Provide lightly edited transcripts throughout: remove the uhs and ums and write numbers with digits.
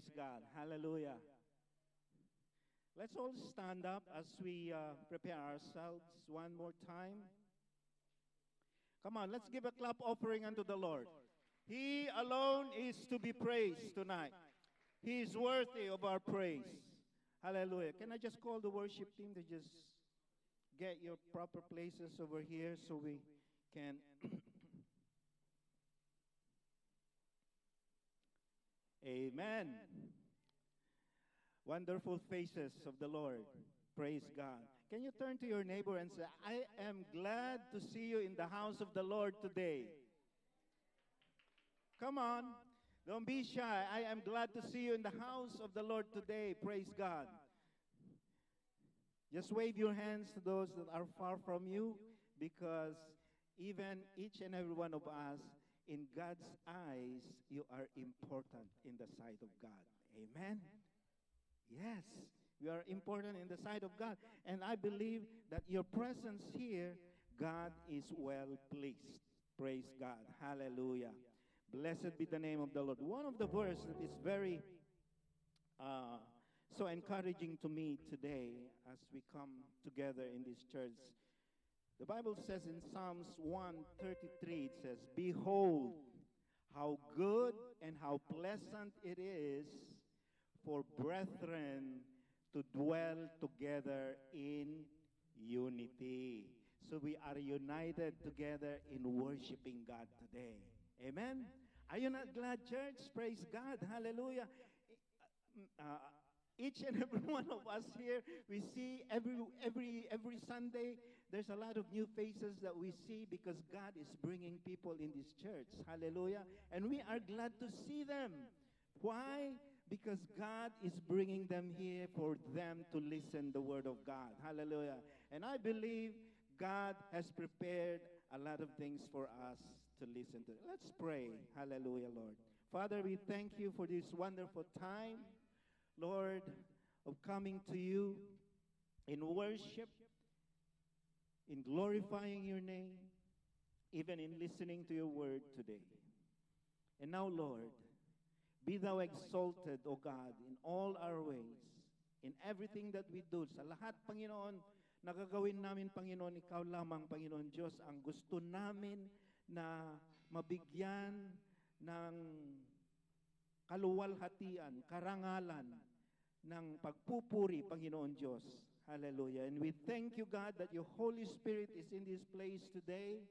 Praise God. Hallelujah. Let's all stand up as we prepare ourselves one more time. Come on, let's give a clap offering unto the Lord. He alone is to be praised tonight. He is worthy of our praise. Hallelujah. Can I just call the worship team to just get your proper places over here so we can... Amen. Wonderful faces of the Lord. Praise God. Can you turn to your neighbor and say, I am glad to see you in the house of the Lord today. Come on. Don't be shy. I am glad to see you in the house of the Lord today. Praise God. Just wave your hands to those that are far from you, because even each and every one of us, in God's eyes, you are important in the sight of God. Amen? Yes, we are important in the sight of God. And I believe that your presence here, God is well pleased. Praise God. Hallelujah. Blessed be the name of the Lord. One of the verses that is very so encouraging to me today as we come together in this church. The Bible says in Psalms 133, it says, Behold, how good and how pleasant it is for brethren to dwell together in unity. So we are united together in worshiping God today. Amen? Are you not glad, church? Praise God. Hallelujah. Each and every one of us here, we see every Sunday, there's a lot of new faces that we see because God is bringing people in this church. Hallelujah. And we are glad to see them. Why? Because God is bringing them here for them to listen the word of God. Hallelujah. And I believe God has prepared a lot of things for us to listen to. Let's pray. Hallelujah, Lord. Father, we thank you for this wonderful time, Lord, of coming to you in worship, in glorifying your name, even in listening to your word today. And now, Lord, be thou exalted, O God, in all our ways, in everything that we do. Sa lahat, Panginoon, nagagawin namin, Panginoon, ikaw lamang, Panginoon Diyos, ang gusto namin na mabigyan ng kaluwalhatian, karangalan, ng pagpupuri, Panginoon Diyos. Hallelujah. And we thank you, God, that your Holy Spirit is in this place today.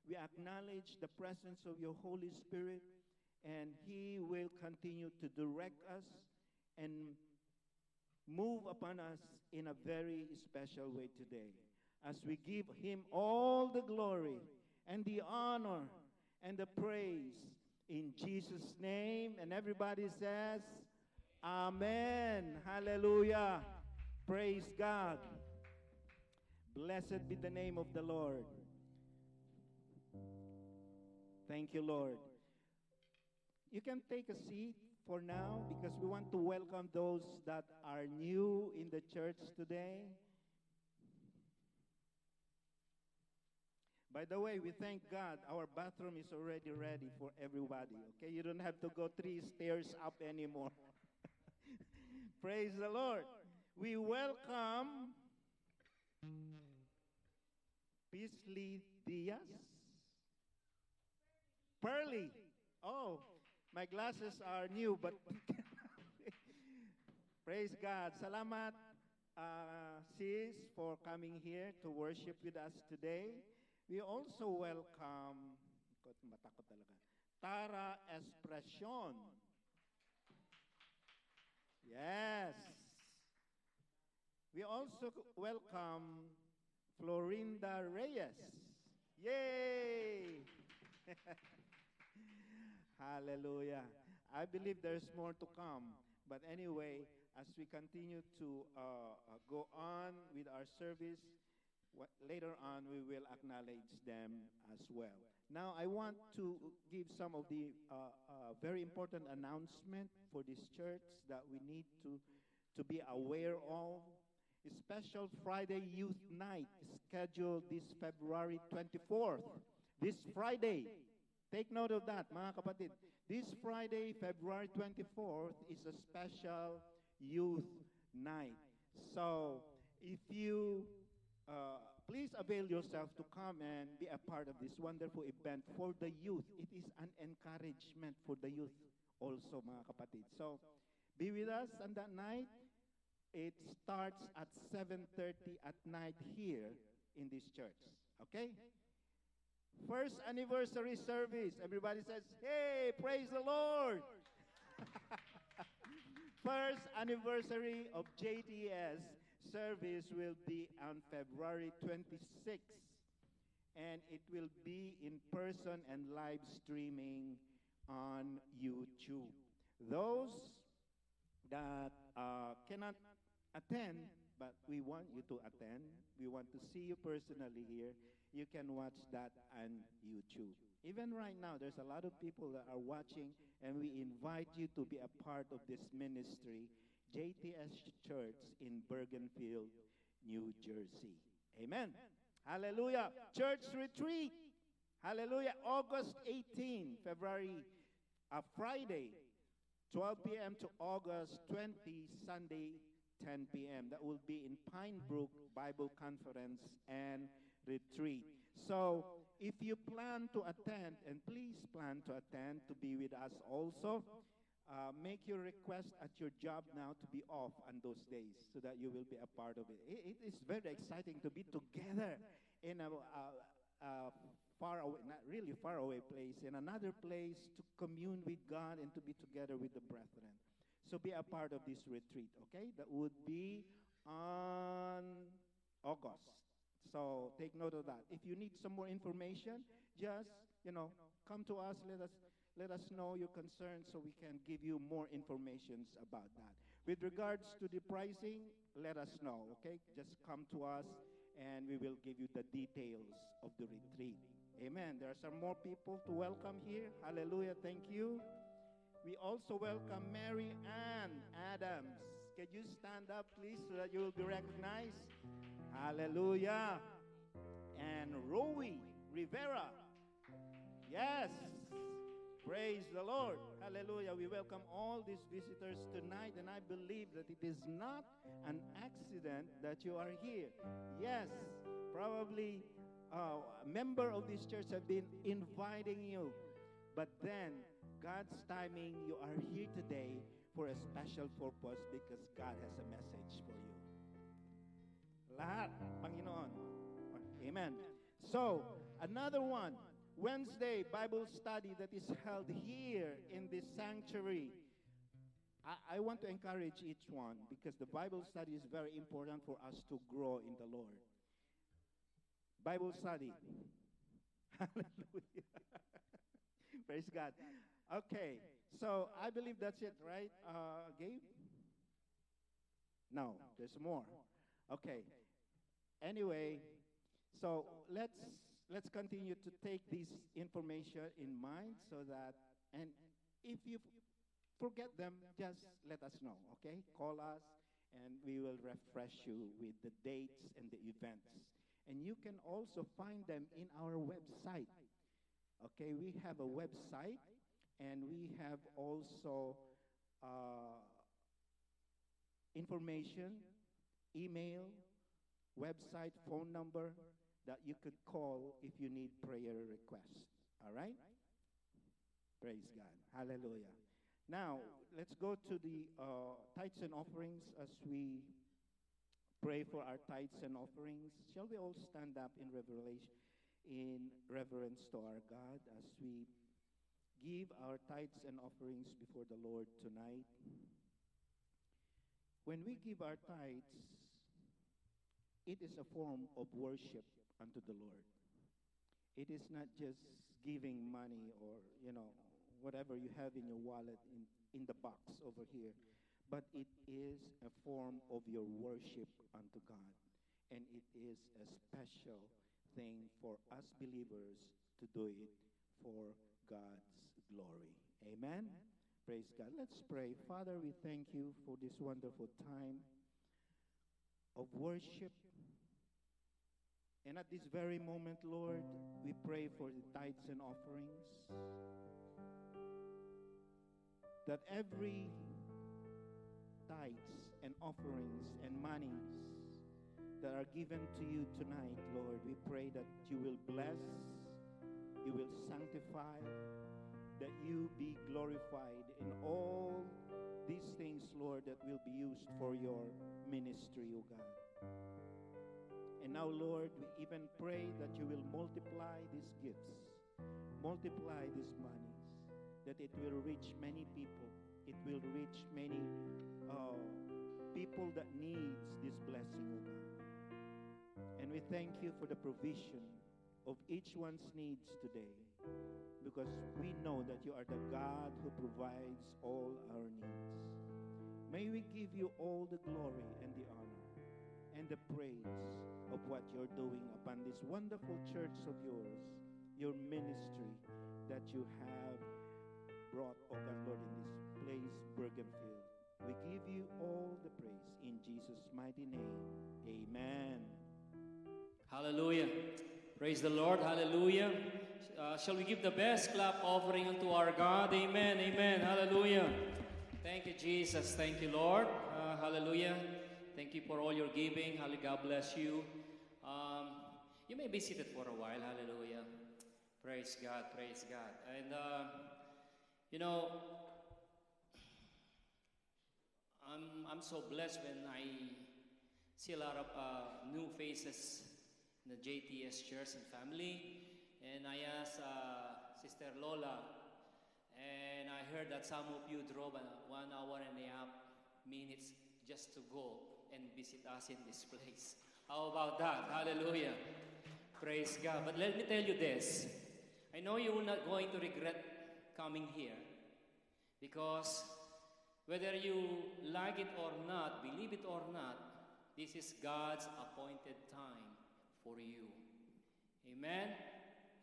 We acknowledge the presence of your Holy Spirit, and He will continue to direct us and move upon us in a very special way today. As we give Him all the glory and the honor and the praise in Jesus' name. And everybody says, Amen. Hallelujah. Praise God. Blessed be the name of the Lord. Thank you, Lord. You can take a seat for now because we want to welcome those that are new in the church today. By the way, we thank God our bathroom is already ready for everybody. Okay, you don't have to go 3 stairs up anymore. Praise the Lord. We welcome Peasley Diaz. Pearly. Oh, my glasses are new, but praise God. Salamat, sis, for coming here to worship with us today. We also welcome Tara Espression. Yes. We also welcome Florinda Reyes. Yay! Hallelujah. I believe there's more to come. But anyway, as we continue to go on with our service, later on we will acknowledge them as well. Now I want to give some of the very important announcement for this church that we need to be aware of. A special Friday Youth Night scheduled this February 24th. This Friday. Take note of that, mga kapatid. This Friday, February 24th, is a special youth night. So if you please avail yourself to come and be a part of this wonderful event for the youth. It is an encouragement for the youth also, mga kapatid. So be with us on that night. It starts at 7:30 at night here in this church. Okay? First anniversary service. Everybody says, hey, praise the Lord. First anniversary of JTS service will be on February 26th. And it will be in person and live streaming on YouTube. Those that cannot attend, but we want you to attend. We want to see you personally here. You can watch that on YouTube. Even right now, there's a lot of people that are watching, and we invite you to be a part of this ministry, JTS Church in Bergenfield, New Jersey. Amen. Hallelujah. Church retreat. Hallelujah. August 18, Friday, 12 p.m. to August 20, Sunday, 10 p.m. That will be in Pine Brook Bible Conference and Retreat. So if you plan to attend, and please plan to attend to be with us also, make your request at your job now to be off on those days so that you will be a part of it. It is very exciting to be together in a far away, not really far away place, in another place to commune with God and to be together with the brethren. So be a part of this retreat, okay? That would be on August. So take note of that. If you need some more information, just, come to us. Let us know your concerns so we can give you more information about that. With regards to the pricing, let us know, okay? Just come to us and we will give you the details of the retreat. Amen. There are some more people to welcome here. Hallelujah. Thank you. We also welcome Mary Ann Adams. Can you stand up, please, so that you will be recognized? Hallelujah. And Rowie Rivera. Yes. Praise the Lord. Hallelujah. We welcome all these visitors tonight, and I believe that it is not an accident that you are here. Yes, probably a member of this church have been inviting you, but then God's timing, you are here today for a special purpose because God has a message for you. Lahat, Panginoon. Amen. So, another one, Wednesday Bible study that is held here in this sanctuary. I want to encourage each one because the Bible study is very important for us to grow in the Lord. Bible study. Hallelujah. Praise God. Okay, so I believe that's it, right, Gabe? No, there's more. Okay. Anyway, so let's continue to take this information in mind so that, and if you forget them, just let us know, okay? Call us, and we will refresh you with the dates and the events. And you can also find them in our website. Okay, we have a website, and we have also information, email, website, phone number that you could call if you need prayer requests. All right? Praise God. Hallelujah. Now, let's go to the tithes and offerings as we pray for our tithes and offerings. Shall we all stand up in reverence to our God as we give our tithes and offerings before the Lord tonight? When we give our tithes, it is a form of worship unto the Lord. It is not just giving money or, whatever you have in your wallet in the box over here, but it is a form of your worship unto God. And it is a special thing for us believers to do it for God's glory. Amen? Praise God. Let's pray. Father, we thank you for this wonderful time of worship. And at this very moment, Lord, we pray for the tithes and offerings. that every tithes and offerings and monies that are given to you tonight, Lord, we pray that you will bless, you will sanctify, that you be glorified in all these things, Lord, that will be used for your ministry, O God. And now, Lord, we even pray that you will multiply these gifts, multiply these monies, that it will reach many people. It will reach many people that needs this blessing, O God. And we thank you for the provision of each one's needs today, because we know that you are the God who provides all our needs. May we give you all the glory and the honor and the praise of what you're doing upon this wonderful church of yours, your ministry that you have brought, oh God, Lord, in this place, Bergenfield. We give you all the praise in Jesus' mighty name. Amen. Hallelujah. Praise the Lord. Hallelujah. Shall we give the best clap offering unto our God? Amen. Amen. Hallelujah. Thank you, Jesus. Thank you, Lord. Hallelujah. Thank you for all your giving. Hallelujah. God bless you. You may be seated for a while. Hallelujah. Praise God. Praise God. And, you know, I'm so blessed when I see a lot of new faces in the JTS Church and family. And I asked Sister Lola, and I heard that some of you drove 1 hour and a half minutes just to go and visit us in this place. How about that? Hallelujah. Praise God. But let me tell you this. I know you will not going to regret coming here, because whether you like it or not, believe it or not, this is God's appointed time for you. Amen?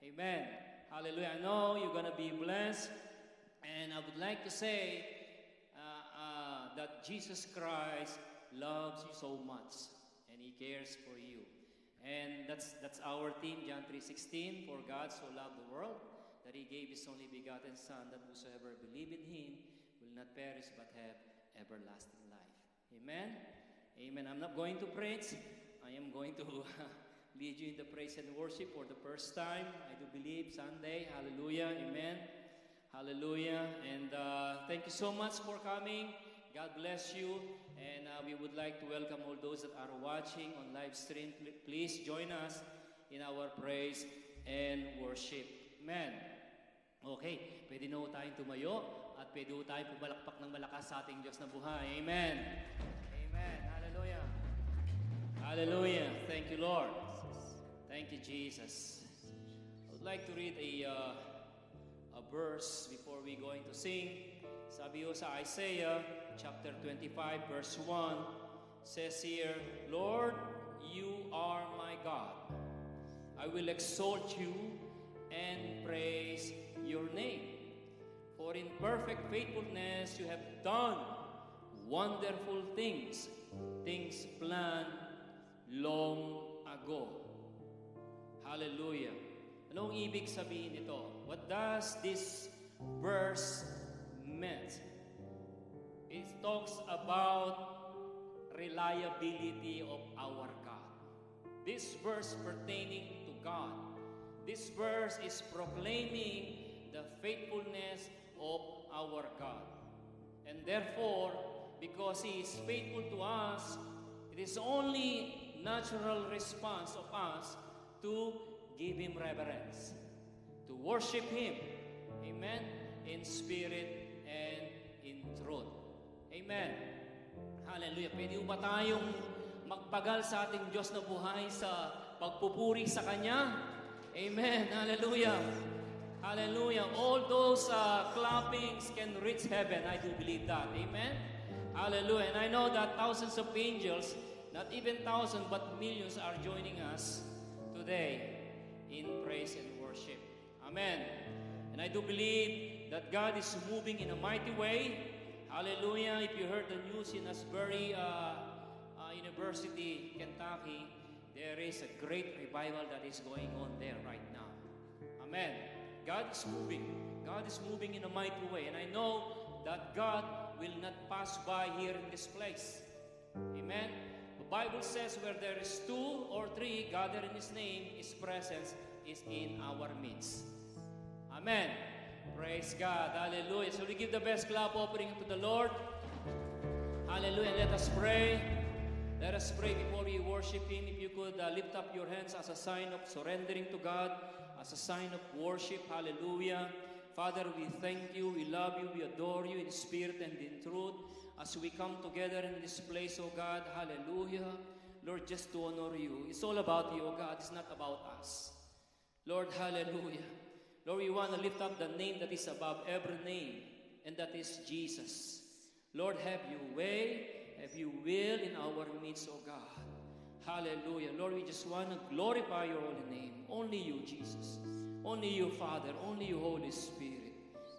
Amen. Hallelujah. I know you're going to be blessed. And I would like to say that Jesus Christ loves you so much, and He cares for you. And that's our theme, John 3:16. For God so loved the world that He gave His only begotten Son, that whosoever believe in Him will not perish but have everlasting life. Amen? Amen. I'm not going to preach. I am going to lead you in the praise and worship for the first time. I do believe Sunday. Hallelujah. Amen. Hallelujah. And thank you so much for coming. God bless you. And we would like to welcome all those that are watching on live stream. Please join us in our praise and worship. Amen. Okay, pwede na tayong tumayo at pwede tayong pumalakpak ng malakas sa ating Diyos na buhay. Amen. Amen. Hallelujah. Hallelujah. Thank you, Lord. Thank you, Jesus. I would like to read a verse before we going to sing. Sabi ho sa Isaiah chapter 25 verse 1 says here, Lord, you are my God. I will exalt you and praise your name. For in perfect faithfulness you have done wonderful things, things planned long ago. Hallelujah. Anong ibig sabihin nito? What does this verse mean? It talks about reliability of our God. This verse pertaining to God. This verse is proclaiming the faithfulness of our God. And therefore, because He is faithful to us, it is only natural response of us to give Him reverence, to worship Him, amen, in spirit and in truth. Amen. Hallelujah. Pwede ba tayong magpagal sa ating Diyos na buhay sa pagpupuri sa Kanya? Amen. Hallelujah. Hallelujah. All those clappings can reach heaven. I do believe that. Amen. Hallelujah. And I know that thousands of angels, not even thousands, but millions are joining us today in praise and worship. Amen. And I do believe that God is moving in a mighty way. Hallelujah. If you heard the news in Asbury University, Kentucky, there is a great revival that is going on there right now. Amen. God is moving. God is moving in a mighty way. And I know that God will not pass by here in this place. Amen. The Bible says where there is 2 or 3 gathered in His name, His presence is in our midst. Amen. Praise God. Hallelujah. So we give the best clap offering to the Lord. Hallelujah. Let us pray. Let us pray before we worship Him. If you could lift up your hands as a sign of surrendering to God, as a sign of worship. Hallelujah. Father, we thank You, we love You, we adore You in spirit and in truth. As we come together in this place, oh God, hallelujah. Lord, just to honor You. It's all about You, oh God. It's not about us. Lord, hallelujah. Lord, we want to lift up the name that is above every name, and that is Jesus. Lord, have You way, have You will in our midst, oh God. Hallelujah. Lord, we just want to glorify Your holy name. Only You, Jesus. Only You, Father. Only You, Holy Spirit.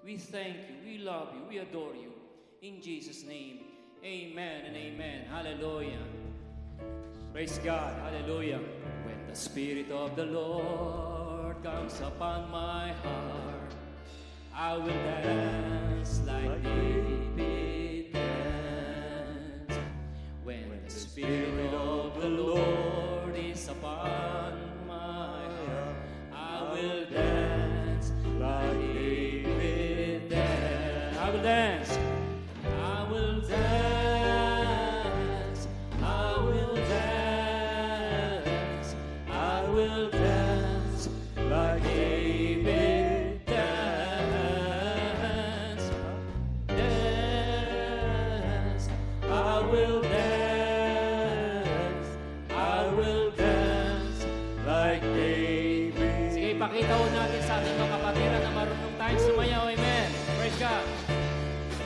We thank You. We love You. We adore You. In Jesus' name, amen and amen. Hallelujah. Praise God. Hallelujah. When the Spirit of the Lord comes upon my heart, I will dance like David danced. When the Spirit of the Lord is upon my heart, I will dance like David danced. I will dance. I will dance. I will dance. I will dance like David danced. Dance. I will dance. I will dance like David. Sige, ipakita ko natin sa ating mga kapatiran na marunong tayong sumayaw. Amen. Praise God.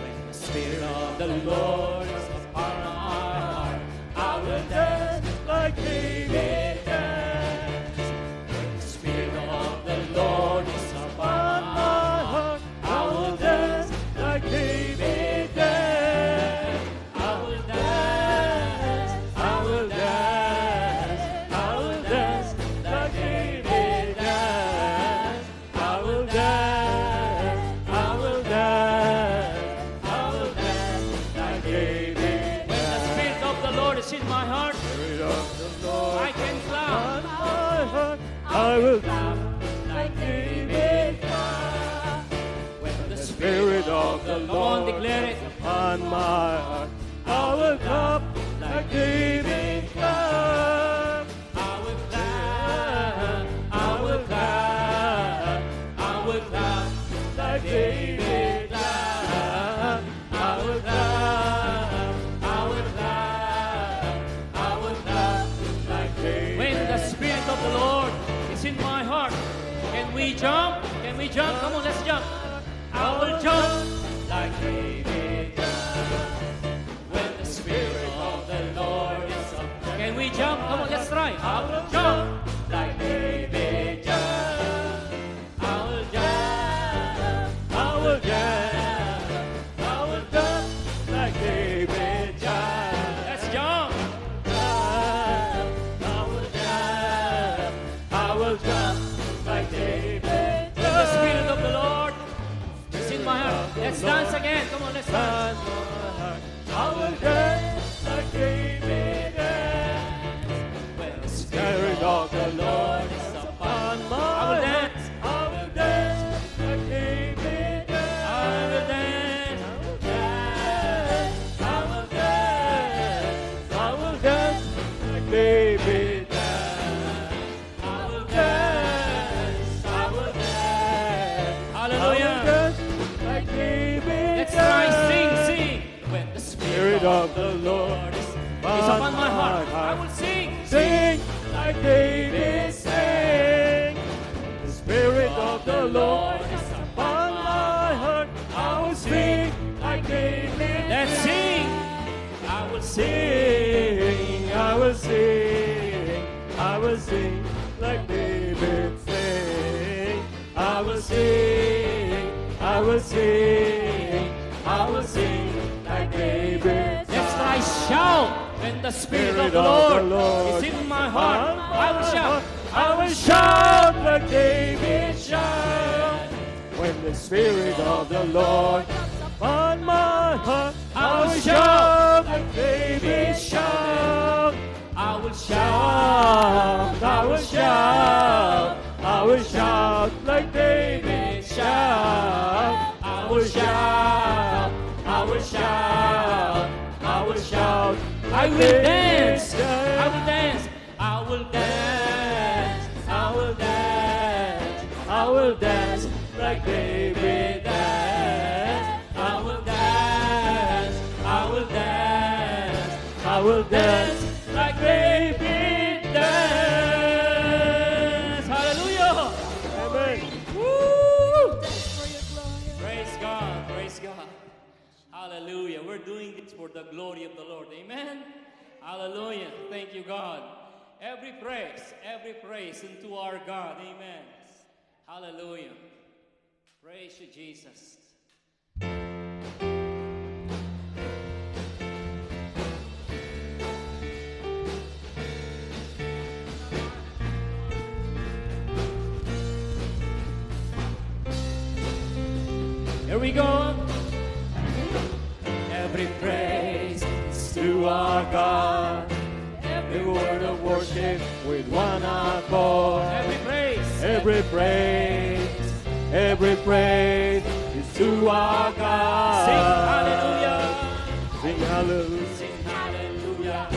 When the Spirit of the Lord is upon our heart, I will dance like David danced. When the Spirit of the Lord is upon my heart, I will dance like David danced. I will dance, I will dance, I will dance like David danced. I will dance, I will dance, I will dance like David. When the Spirit of the Lord is in my heart, I can clap. I will Clap like David clapped. When the Spirit of the Come on, Lord declare it. on my heart. I will clap like David clapped. I will clap, I will clap, I will clap like David clapped. I will clap, I will clap, I will clap like David. When the Spirit of the Lord is in my heart, can we jump? Can we jump? Come on, let's jump. I will jump like David jumped. When the Spirit of the Lord is up. Can we jump? Come on, let's try. I will jump like David jumped. I will jump. I will jump. I will jump like David jumped. Let's jump. I will jump. I will jump like David. When the Spirit of the Lord is in my heart. Let's dance again. Come on, let's dance. I will dance like David danced. When the Spirit of the Lord is upon my I will heart. dance. I will dance like David danced. I will dance. I will dance. I will dance like David danced. I will Dance. I will dance. I will Hallelujah. dance like David Let's try. danced. Sing, sing. When the Spirit of the Lord is upon my heart, I will sing. Sing like David sang. The Spirit of the Lord is upon my heart. I will sing like David. Let's sing. I will Sing, I will sing, I will sing like David sang. I will sing, I will sing, I will sing like David. Let's try. Shout. When the Spirit of the Lord is in my heart, I will shout. I will shout like David shout. When the Spirit of the Lord comes upon my heart. I will shout like David shout. I will shout. I will shout. I will shout like David shout. I will shout. I will shout. I will shout. I will dance. I will dance. I will dance. I will dance. I will dance like David dance. I will dance. I will dance. I will dance like David dance. Hallelujah. Amen. Woo! Praise God. Praise God. Hallelujah. We're doing this for the glory of the Lord. Amen. Hallelujah. Thank you, God. Every praise unto our God. Amen. Hallelujah. Praise you, Jesus. Here we go. Every praise is to our God. Every word of worship with one accord. Every praise. Every praise, every praise is to our God. Sing hallelujah. Sing hallelujah Sing hallelujah.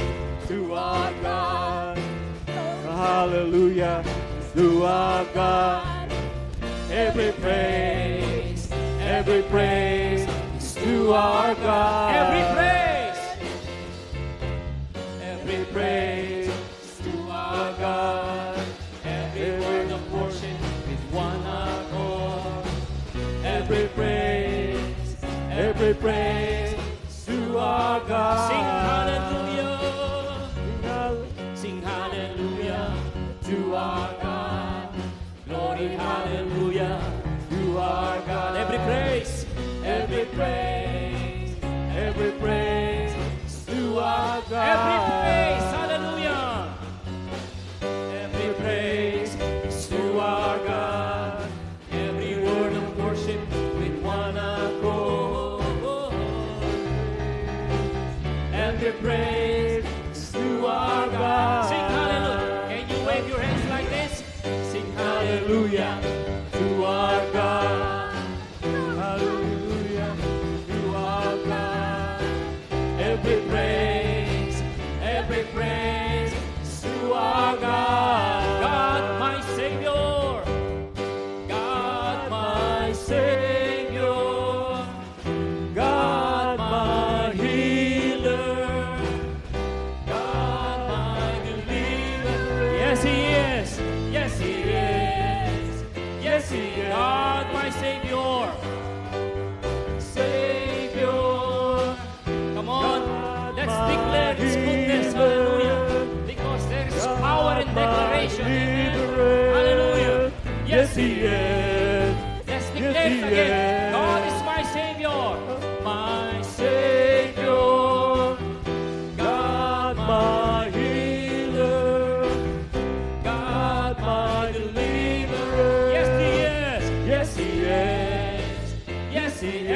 to our God. Hallelujah to our God. Every praise is to our God. Every praise. Every praise is to our God. Every word of worship with one accord. Every praise is to our God. Sing hallelujah. Sing hallelujah to our God. Glory hallelujah to our God. Every praise. Every praise is to our God. Every praise. Hallelujah. Every praise is to our God. Every word of worship with one accord. Every praise is to our God. Sing hallelujah. Can you wave your hands like this? Sing Hallelujah to our God. Hallelujah to our God. Every praise is to our God. God, my Savior. God, my Savior. God, my healer. God, my deliverer. Yes, He is. Yes, He is. Yes, He is. God, my Savior. Savior. Come on, God, let's my declare His goodness. healer. Hallelujah. Because there is power in God, my declaration. Amen. deliverer. Hallelujah. Yes, He is. Let's Yes, declare He it again. is. God is my Savior. My Savior. God, my healer. God, my deliverer. Yes, He is. Yes, He is. Yes, He is.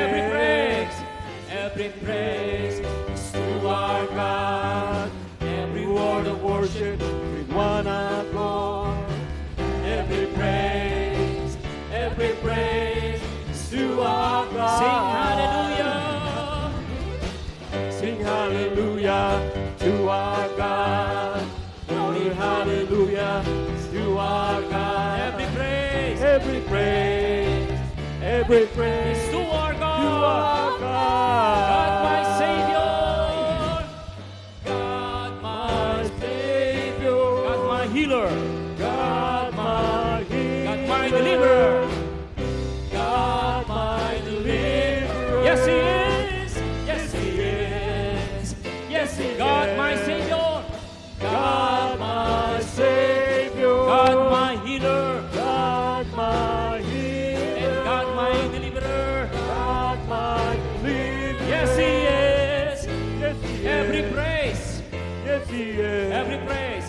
Every praise is to our God. Every word of worship with one accord. Every praise is to our God. Sing hallelujah. Sing hallelujah to our God. Glory hallelujah to our God. Every praise Every praise is to our to God. our God. God, my Savior. God, my Savior. God, my healer. God, my healer. God, my deliverer. God, my deliverer. Yes, He is. Yes, He is. Yes, He is. God, my Savior. God, my Savior. God, my healer. God, my healer. And God, my deliverer. God, my deliverer. Yes, He is. Yes, He is. Every praise. Yes, He is. Every praise.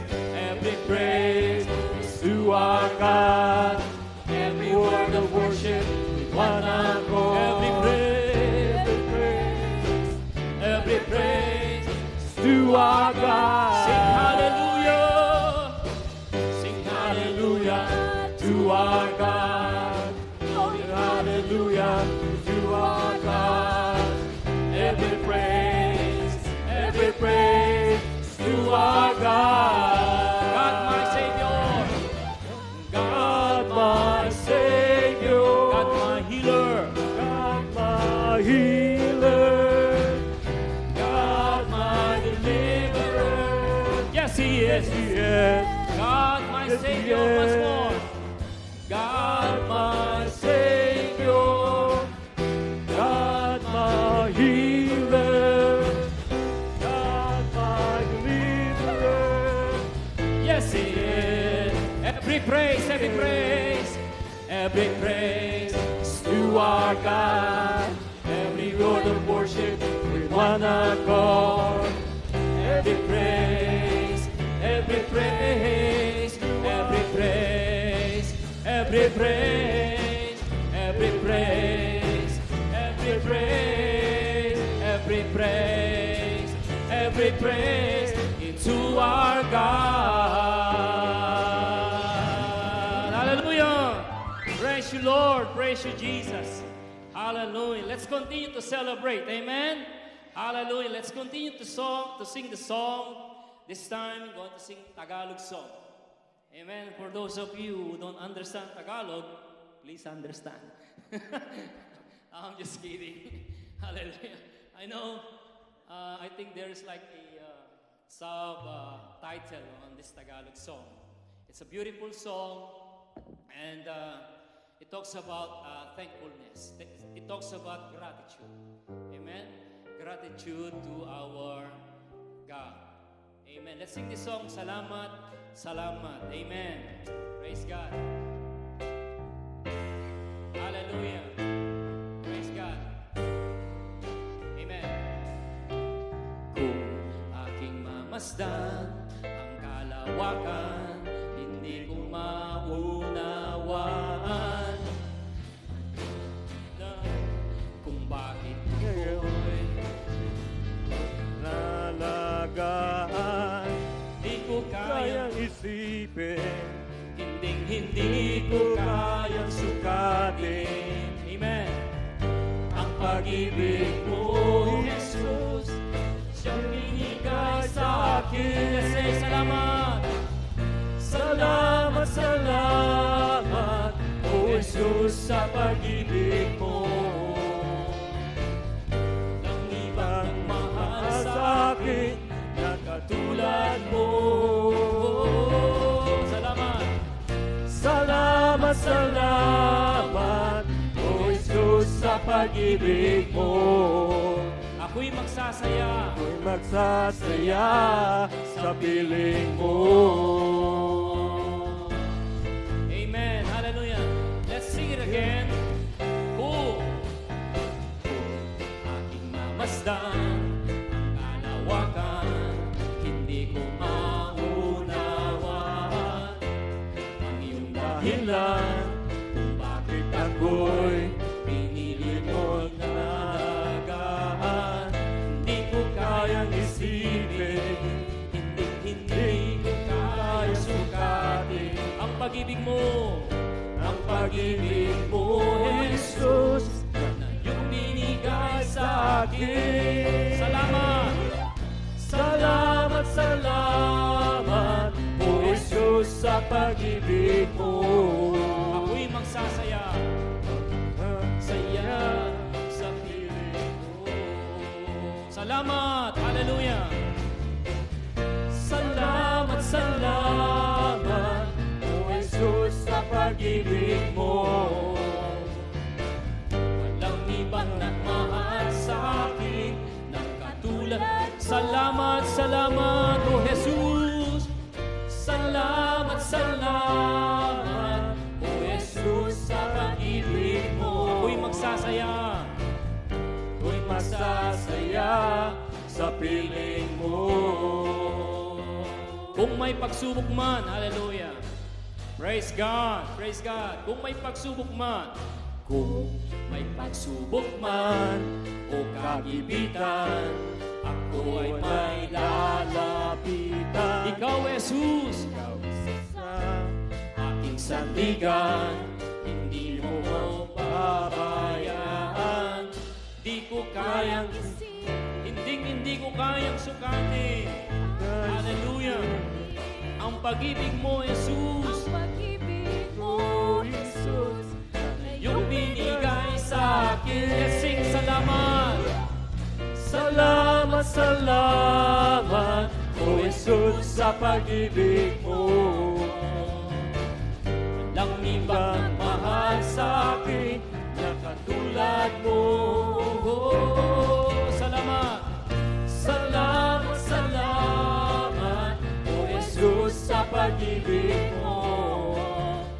Every praise is to our God. Every word of worship with one accord. Every praise. to our God. Sing hallelujah. Sing hallelujah to our God. Hallelujah to our God. Every praise to our God. God my Savior. God my Savior. God my healer. God my healer. God my deliverer. Yes, He is. Yes, He is. God my Yes, He Savior. is. Once more. God my Savior. God my healer. God my deliverer. Yes, He is. Every praise, every praise is to our God. Every word of worship with one accord. Every praise, every praise, every praise, every praise, every praise, every praise, every praise, every praise into our God. Hallelujah. Praise you, Lord. Praise you, Jesus. Hallelujah. Let's continue to celebrate. Amen. Hallelujah. Let's continue to sing the song. This time, we're going to sing Tagalog song. Amen. For those of you who don't understand Tagalog, please understand. I'm just kidding. Hallelujah. I know, I think there is like a sub-title on this Tagalog song. It's a beautiful song, and it talks about thankfulness. It talks about gratitude. Amen. Gratitude to our God. Amen. Let's sing this song. Salamat, salamat. Amen. Praise God. Hallelujah. Praise God. Amen. Kung aking mamasdan ang kalawakan, hindi ko maunawaan kung bakit ako'y Nalagaan. di ko kayang Kayang isipin. hindi ko kayang sukatin. Amen. Ang pag-ibig mo, Jesus, siyang binigay sa akin. Let's say salamat. Salamat, salamat, O Jesus, sa pag-ibig mo. Nang ibang mahal sa Sa akin, akin, na katulad mo. salamat. Salamat, salamat, O Jesus, sa pag-ibig mo. Ako'y magsasaya. Ako'y magsasaya sa piling mo. Amen. Hallelujah. Let's sing it again. Kung aking mamasdan ang kalawakan, hindi ko maunawaan ang iyong dahilan kung bakit Ako'y pinili mo nalagaan. Hindi ko kayang isipin, hindi ko kayang sukatin ang pag-ibig mo, Jesus, na iyong binigay sa akin. Salamat, salamat, salamat, O Jesus, sa pag-ibig mo. ako'y magsasaya, saya sa piling mo. Salamat, hallelujah. Salamat, salamat, O Jesus, sa pag-ibig mo. Walang ibang nagmahal sa akin ng katulad. Salamat, salamat, O Jesus. Salamat, salamat, O Jesus, sa pag-ibig mo. Ako'y magsasaya. Ako'y magsasaya sa piling mo. Kung may pagsubok man, hallelujah. Praise God, praise God. Kung may pagsubok man, Kung may pagsubok man o kagibitan, ako ay may Ikaw, Jesus, sa aking sandigan, hindi mo pabayaan. di ko kayang, hindi ko kayang sukatin. Hallelujah. Ang pag-ibig mo, Jesus, yung binigay sa akin. Let's sing salamat. Salamat, salamat, O Jesus, sa pag-ibig mo. Walang ibang Mahal sa akin na katulad mo. salamat. Salamat, salamat, O Jesus, sa pag-ibig mo.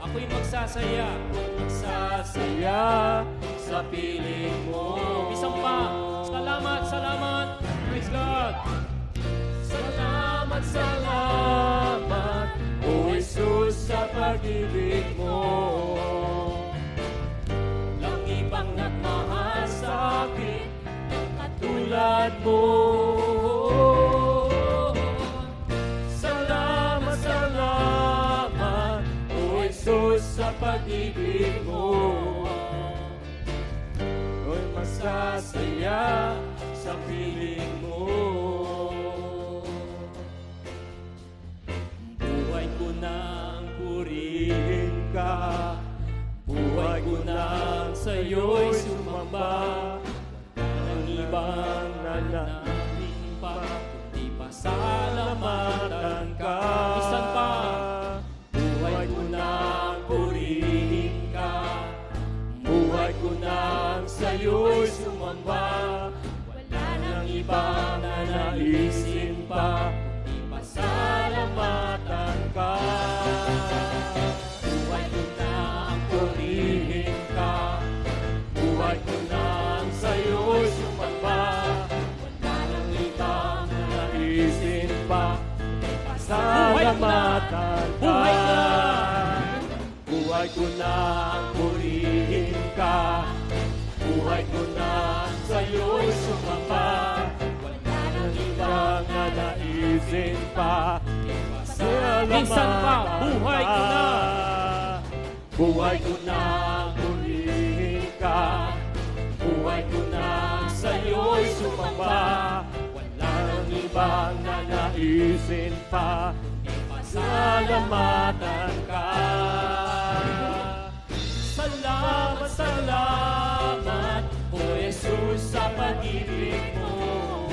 Ako'y magsasaya. Sasaya sa piling mo. Isang pa. Salamat, salamat. Praise God. Salamat, salamat, O Jesus, sa pag-ibig mo. Walang ibang nagmahal sa akin na katulad mo. Salamat, salamat, O Jesus, sa pag-ibig mo. Ako'y masasaya sa piling mo. Buhay ko nang purihin ka, buhay ko nang sa'yo'y sumamba. Ang ibang nananamin pa, kundi pasalamatan ka. Isan pa. Buhay ko nang purihin ka, buhay ko nang sa'yo'y sumamba. Wala nang ibang nanaisin pa, kundi pasalamatan ka. Buhay ko nang purihin ka, buhay ko nang sa'yo'y sumamba. Wala nang ibang nanaisin pa, kundi pasalamatan ka. Buhay ko. Buhay ko nang purihin ka, buhay ko nang sa'yo'y sumamba. Wala nang ibang nanaisin pa, Minsan pa, buhay ko na. Buhay ko nang purihin ka, buhay ko nang sa'yo'y sumamba. Wala nang ibang nanaisin pa, pasalamatan ka. Salamat, salamat, O Jesus, sa pag-ibig mo.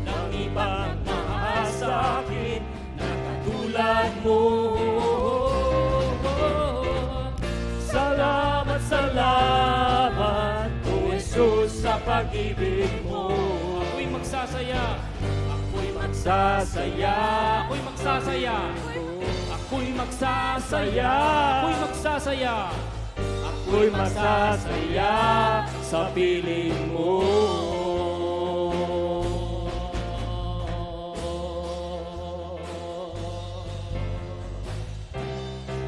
Nang ibang mahal sa akin na katulad mo. Salamat, salamat, O Jesus, sa pag-ibig mo. Ako'y magsasaya. Ako'y magsasaya. Ako'y magsasaya. Ako'y magsasaya. Ako'y magsasaya. Ako'y masasaya sa piling mo.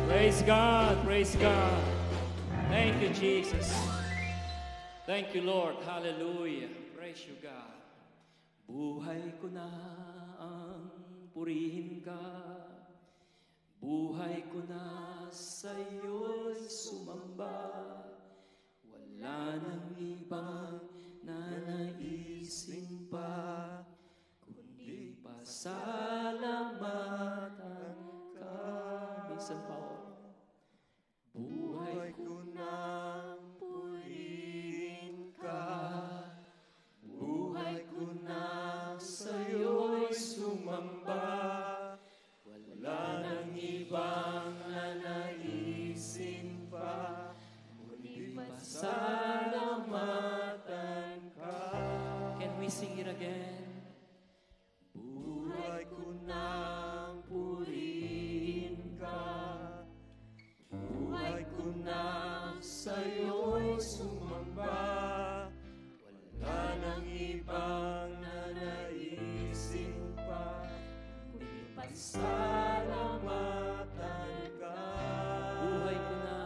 Praise God. Praise God. Thank you, Jesus. Thank you, Lord. Hallelujah. Praise you, God. Buhay ko na ang purihin ka, buhay ko na sa'yo'y sumamba. Wala nang ibang nanaisin pa, kundi pasalamatan ka. Minsan pa, buhay ko nang purihin ka, buhay ko nang sa'yo'y sumamba. Wala nang ibang nanaisin pa, kundi pasalamatan ka. Can we sing it again? Buhay ko nang purihin ka, buhay ko nang sa'yo'y sumamba. Wala nang ibang nanaisin pa, kundi pasalamatan ka. Buhay ko na.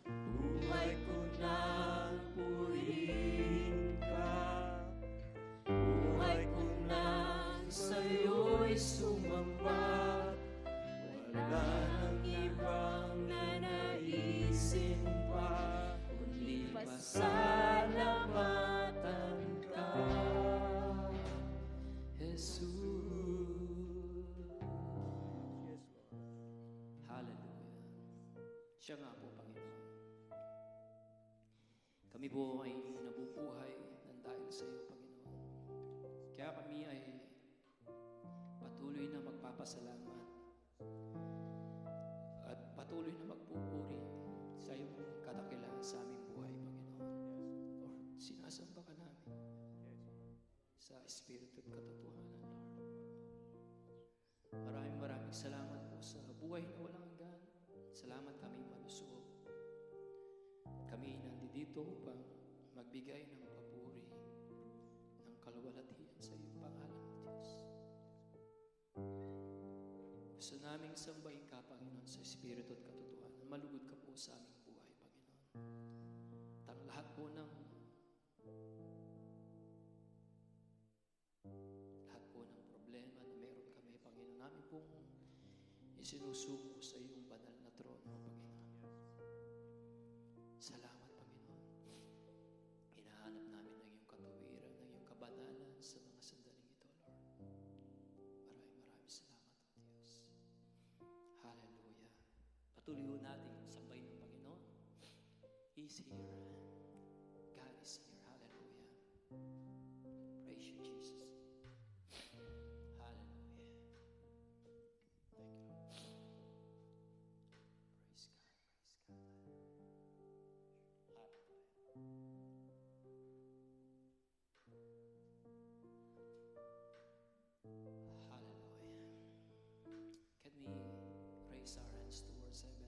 Buhay ko nang purihin ka, buhay Kami po ay nabubuhay ng dahil sa iyo, Panginoon. Kaya kami ay patuloy na magpapasalamat at patuloy na magpupuri sa iyong kadakilaan sa aming buhay, Panginoon. Lord, sinasamba ka namin sa Espiritu at katotohanan, Lord. Maraming salamat po sa buhay na walang hanggan. Salamat kami malusog. Kami nandito upang magbigay ng papuri, ng kaluwalhatian sa iyong pangalan, Diyos. Gusto naming sambahin ka, Panginoon, sa Espiritu at katotohanan. Malugod ka po sa aming buhay, Panginoon. At lahat po ng problema na meron kami, Panginoon, namin pong isinusuko sa iyong banal na trono, Panginoon. Salamat, Panginoon. Hinahanap namin ang iyong katuwiran, ang iyong kabanalan sa mga sandaling ito, Lord. Maraming salamat, O Diyos. Hallelujah. Patuloy ho natin sambahin ng Panginoon. He's here. God is here. Hallelujah. Praise you, Jesus. Hallelujah. Thank you, Lord. Praise God. Praise God. Hallelujah. Can we raise our hands towards heaven?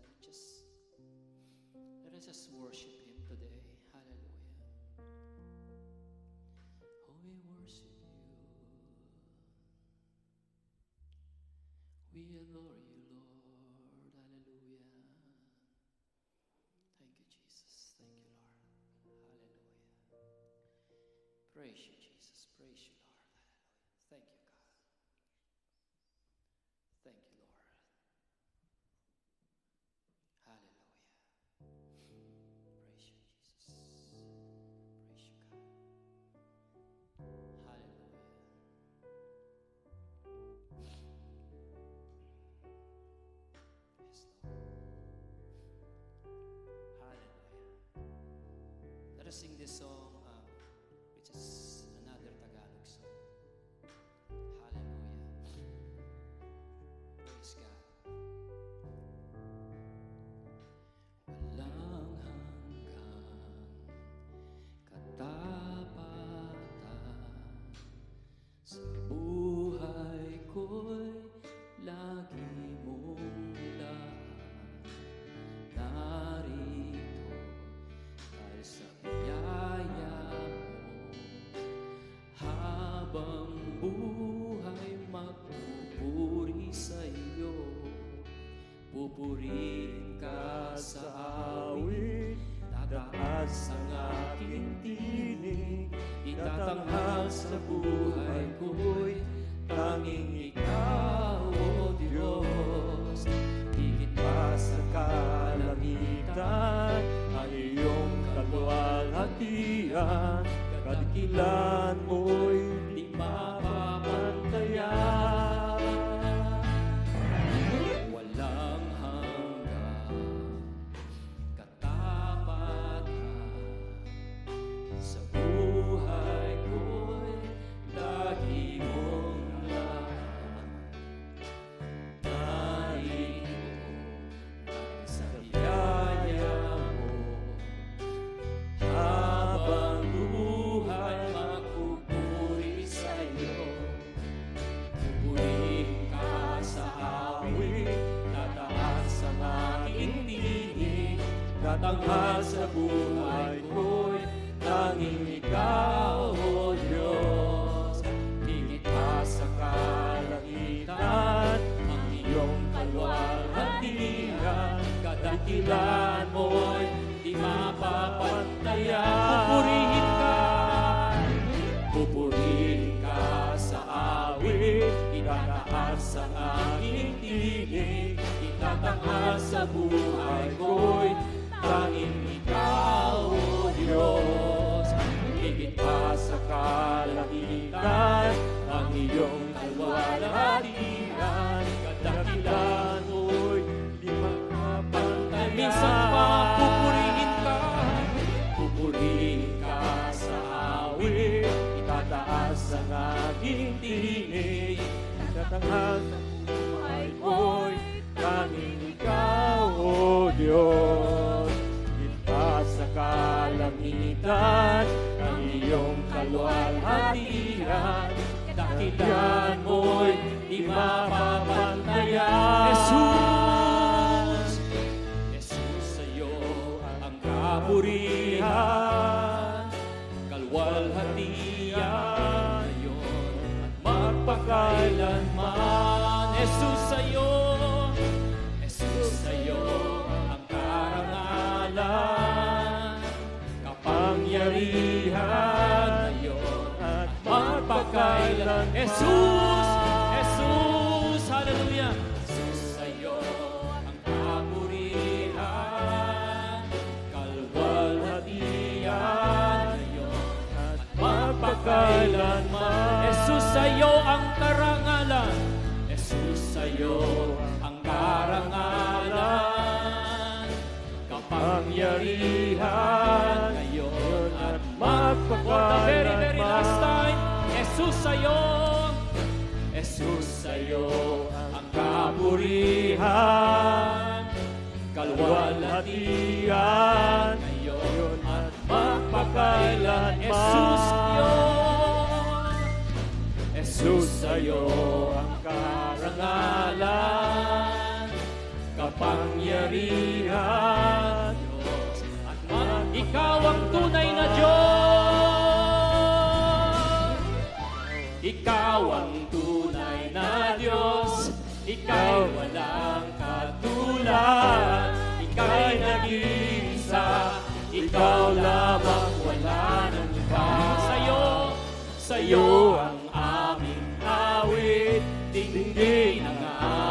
Let us just worship Him today. Hallelujah. Oh, we worship You. We adore You, Lord. Hallelujah. Thank You, Jesus. Thank You, Lord. Hallelujah. Praise You, Jesus. Praise You, Lord. Hallelujah. Thank You, God. Thank You, Lord. Hallelujah. Praise You, Jesus. Praise You, God. Hallelujah. Yes, Lord. Hallelujah. Let us sing this song, which is another Tagalog song. Hallelujah. Praise God. Walang hanggang katapatan sa buhay ko'y lagi mong lahat. Narito dahil sa biyaya mo, habang buhay magpupuri sa iyo. Pupurihin ka sa awit, tataas ang aking tinig, itatanghal sa buhay ko'y tanging Ikaw, O Diyos. Higit pa sa kalangitan, ang iyong kaluwalhatian, kadakilan mo'y di mapapantayan. Walang hanggang katapatan sa buhay ko'y lagi mong lahat. Narito sa biyaya mo, habang buhay magpupuri sa iyo. Pupurihin ka sa awit, tataas ang aking tinig, tatanghal sa buhay ko'y tanging Ikaw, O Diyos. Higit pa sa kalangitan, ang iyong kaluwalhatian, kadakilan mo'y di mapapantayan. Pupurihin ka sa awit, itataas ang aking tinig, itatanghal sa buhay ko'y tanging Ikaw, O Diyos. Higit pa sa kalangitan, ang iyong kaluwalhatian, kadakilan mo'y di mapapantayan. Minsan pa pupurihin ka, pupurihin aking tinig. Sa tanghal sa buhay ko'y tanging ikaw, O Diyos. Itaas sa kalangitan ang iyong kaluwalhatian. Dakilan mo'y di mapapantayan. Jesus, Jesus sa'yo ang kaburihan, kalwalhatian ngayon at magpakailanman. Jesus sa'yo, Jesus sa'yo ang karangalan, kapangyarihan ngayon at magpakailan. Jesus, Jesus, hallelujah. Jesus sa'yo ang kaburihan, kalwalhatian ngayon at magpakailanman. Jesus sa'yo ang karangalan, Jesus sa'yo ang karangalan, kapangyarihan ngayon at magpakailanman. For the very, very last time, Jesus sa'yo, Jesus sa'yo ang kaburihan, kalwalhatian ngayon at magpakailanman. Jesus sa'yo, Jesus sa'yo ang karangalan, kapangyarihan Diyos at ikaw ang tunay na Diyos. Ikaw ang tunay na Diyos, ikaw walang katulad, ika'y nag-iisa, ikaw lamang wala nang iba. Sa'yo ang aming awit, dinggin ang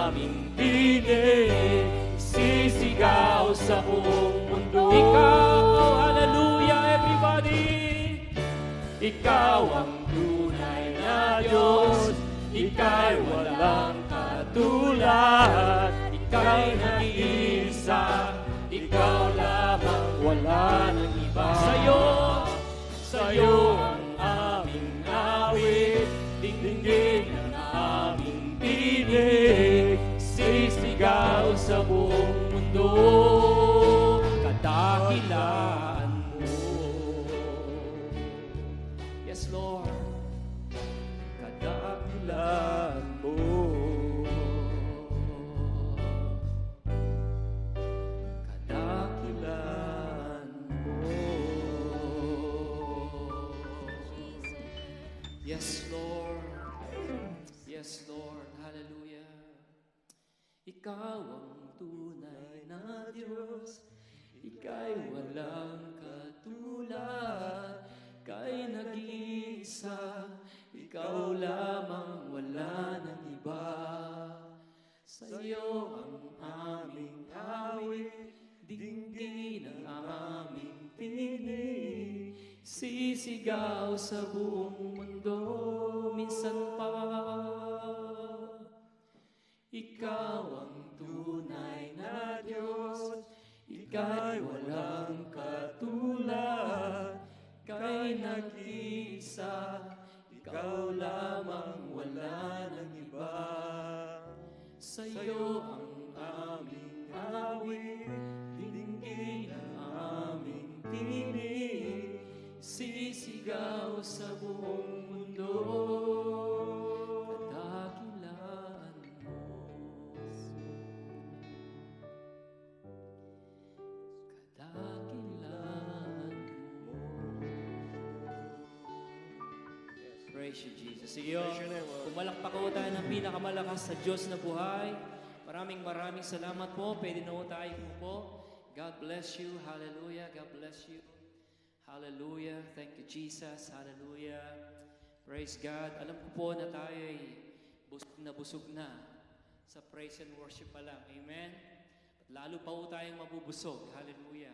aming tinig, sisigaw sa buong mundo. Ikaw, hallelujah everybody, ikaw ang tunay na Diyos, ika'y walang katulad, ika'y nag-iisa, ikaw lamang wala nang iba. Sa'yo ang aming awit, dinggin ang aming tinig, sisigaw sa buong mundo, kadakilaan mo. Yes, Lord, kadakilaan mo. Kadakilaan mo. Yes, Lord. Yes, Lord. Hallelujah. Ikaw ang tunay na Diyos, ika'y walang katulad, ika'y nag-iisa, ikaw lamang wala nang iba. Sa'yo ang aming awit, dinggin ang aming tinig, sisigaw sa buong mundo minsan pa. Ikaw ang tunay na Diyos, ika'y walang katulad, ika'y nag-iisa, ikaw lamang wala nang iba. Sa'yo ang aming awit, dinggin ang aming tinig, sisigaw sa buong mundo, kadakilaan mo. Kadakilaan mo. Praise you, Jesus. Sige, pumalakpak ko tayo ng pinakamalakas sa Diyos na buhay. Maraming salamat po. Pwede na po tayo po. God bless you. Hallelujah. God bless you. Hallelujah. Thank you, Jesus. Hallelujah. Praise God. Alam ko po na tayo ay busog na sa praise and worship pa lang. Amen? Lalo pa po tayong mabubusog. Hallelujah.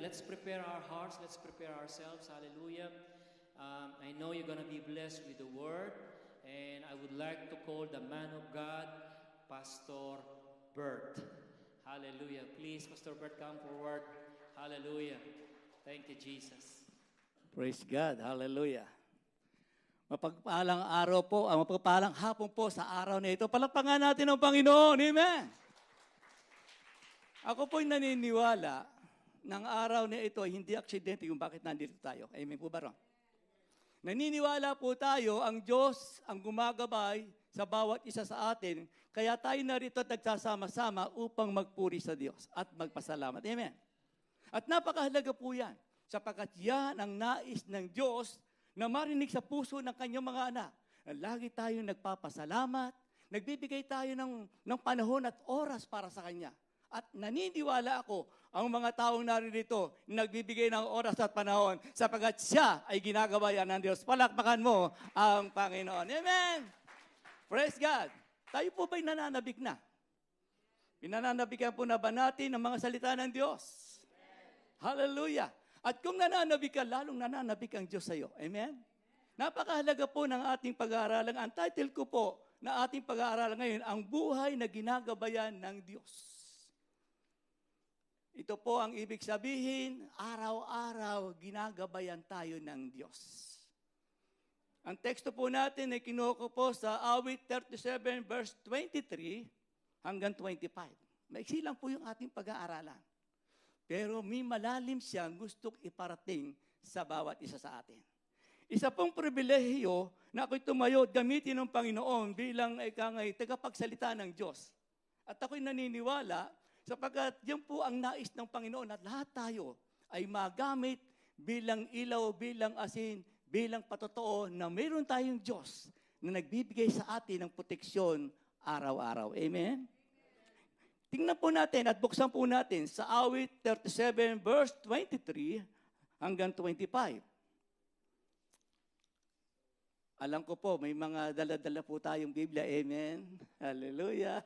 Let's prepare our hearts. Let's prepare ourselves. Hallelujah. I know you're going to be blessed with the word. And I would like to call the man of God, Pastor Bert. Hallelujah. Please, Pastor Bert, come forward. Hallelujah. Thank you, Jesus. Praise God. Hallelujah. Mapagpalang araw po, mapagpalang hapon po sa araw na ito. Palakpakan natin ang Panginoon. Amen. Ako po'y naniniwala ng araw na ito ay hindi aksidente kung bakit nandito tayo. Amen po ba ron? Naniniwala po tayo, ang Diyos ang gumagabay sa bawat isa sa atin, kaya tayo narito at nagsasama-sama upang magpuri sa Diyos at magpasalamat. Amen. At napakahalaga po yan, sapagkat yan ang nais ng Diyos na marinig sa puso ng kanyang mga anak. Lagi tayong nagpapasalamat, nagbibigay tayo ng panahon at oras para sa Kanya. At naniniwala ako, ang mga taong naririto, nagbibigay ng oras at panahon, sapagkat siya ay ginagawa yan ng Diyos. Palakpakan mo ang Panginoon. Amen! Praise God! Tayo po ba'y nananabik na? Pinananabikan po na ba natin ang mga salita ng Diyos? Hallelujah! At kung nananabik ka, lalong nananabik ang Diyos sa iyo. Amen? Napakahalaga po ng ating pag-aaralan. Ang title ko po na ating pag-aaralan ngayon, ang buhay na ginagabayan ng Diyos. Ito po ang ibig sabihin, araw-araw ginagabayan tayo ng Diyos. Ang teksto po natin ay kinuha ko po sa Awit 37 verse 23 hanggang 25. Maiksi lang po yung ating pag-aaralan. Pero may malalim siyang gustong iparating sa bawat isa sa atin. Isa pong pribilehiyo na ako'y tumayo at gamitin ng Panginoon bilang tagapagsalita ng Diyos. At ako'y naniniwala sapagkat yan po ang nais ng Panginoon at lahat tayo ay magamit bilang ilaw, bilang asin, bilang patotoo na mayroon tayong Diyos na nagbibigay sa atin ng proteksyon araw-araw. Amen? Tingnan po natin at buksan po natin sa Awit 37 verse 23 hanggang 25. Alam ko po, may mga dala-dala po tayong Biblia. Amen? Hallelujah.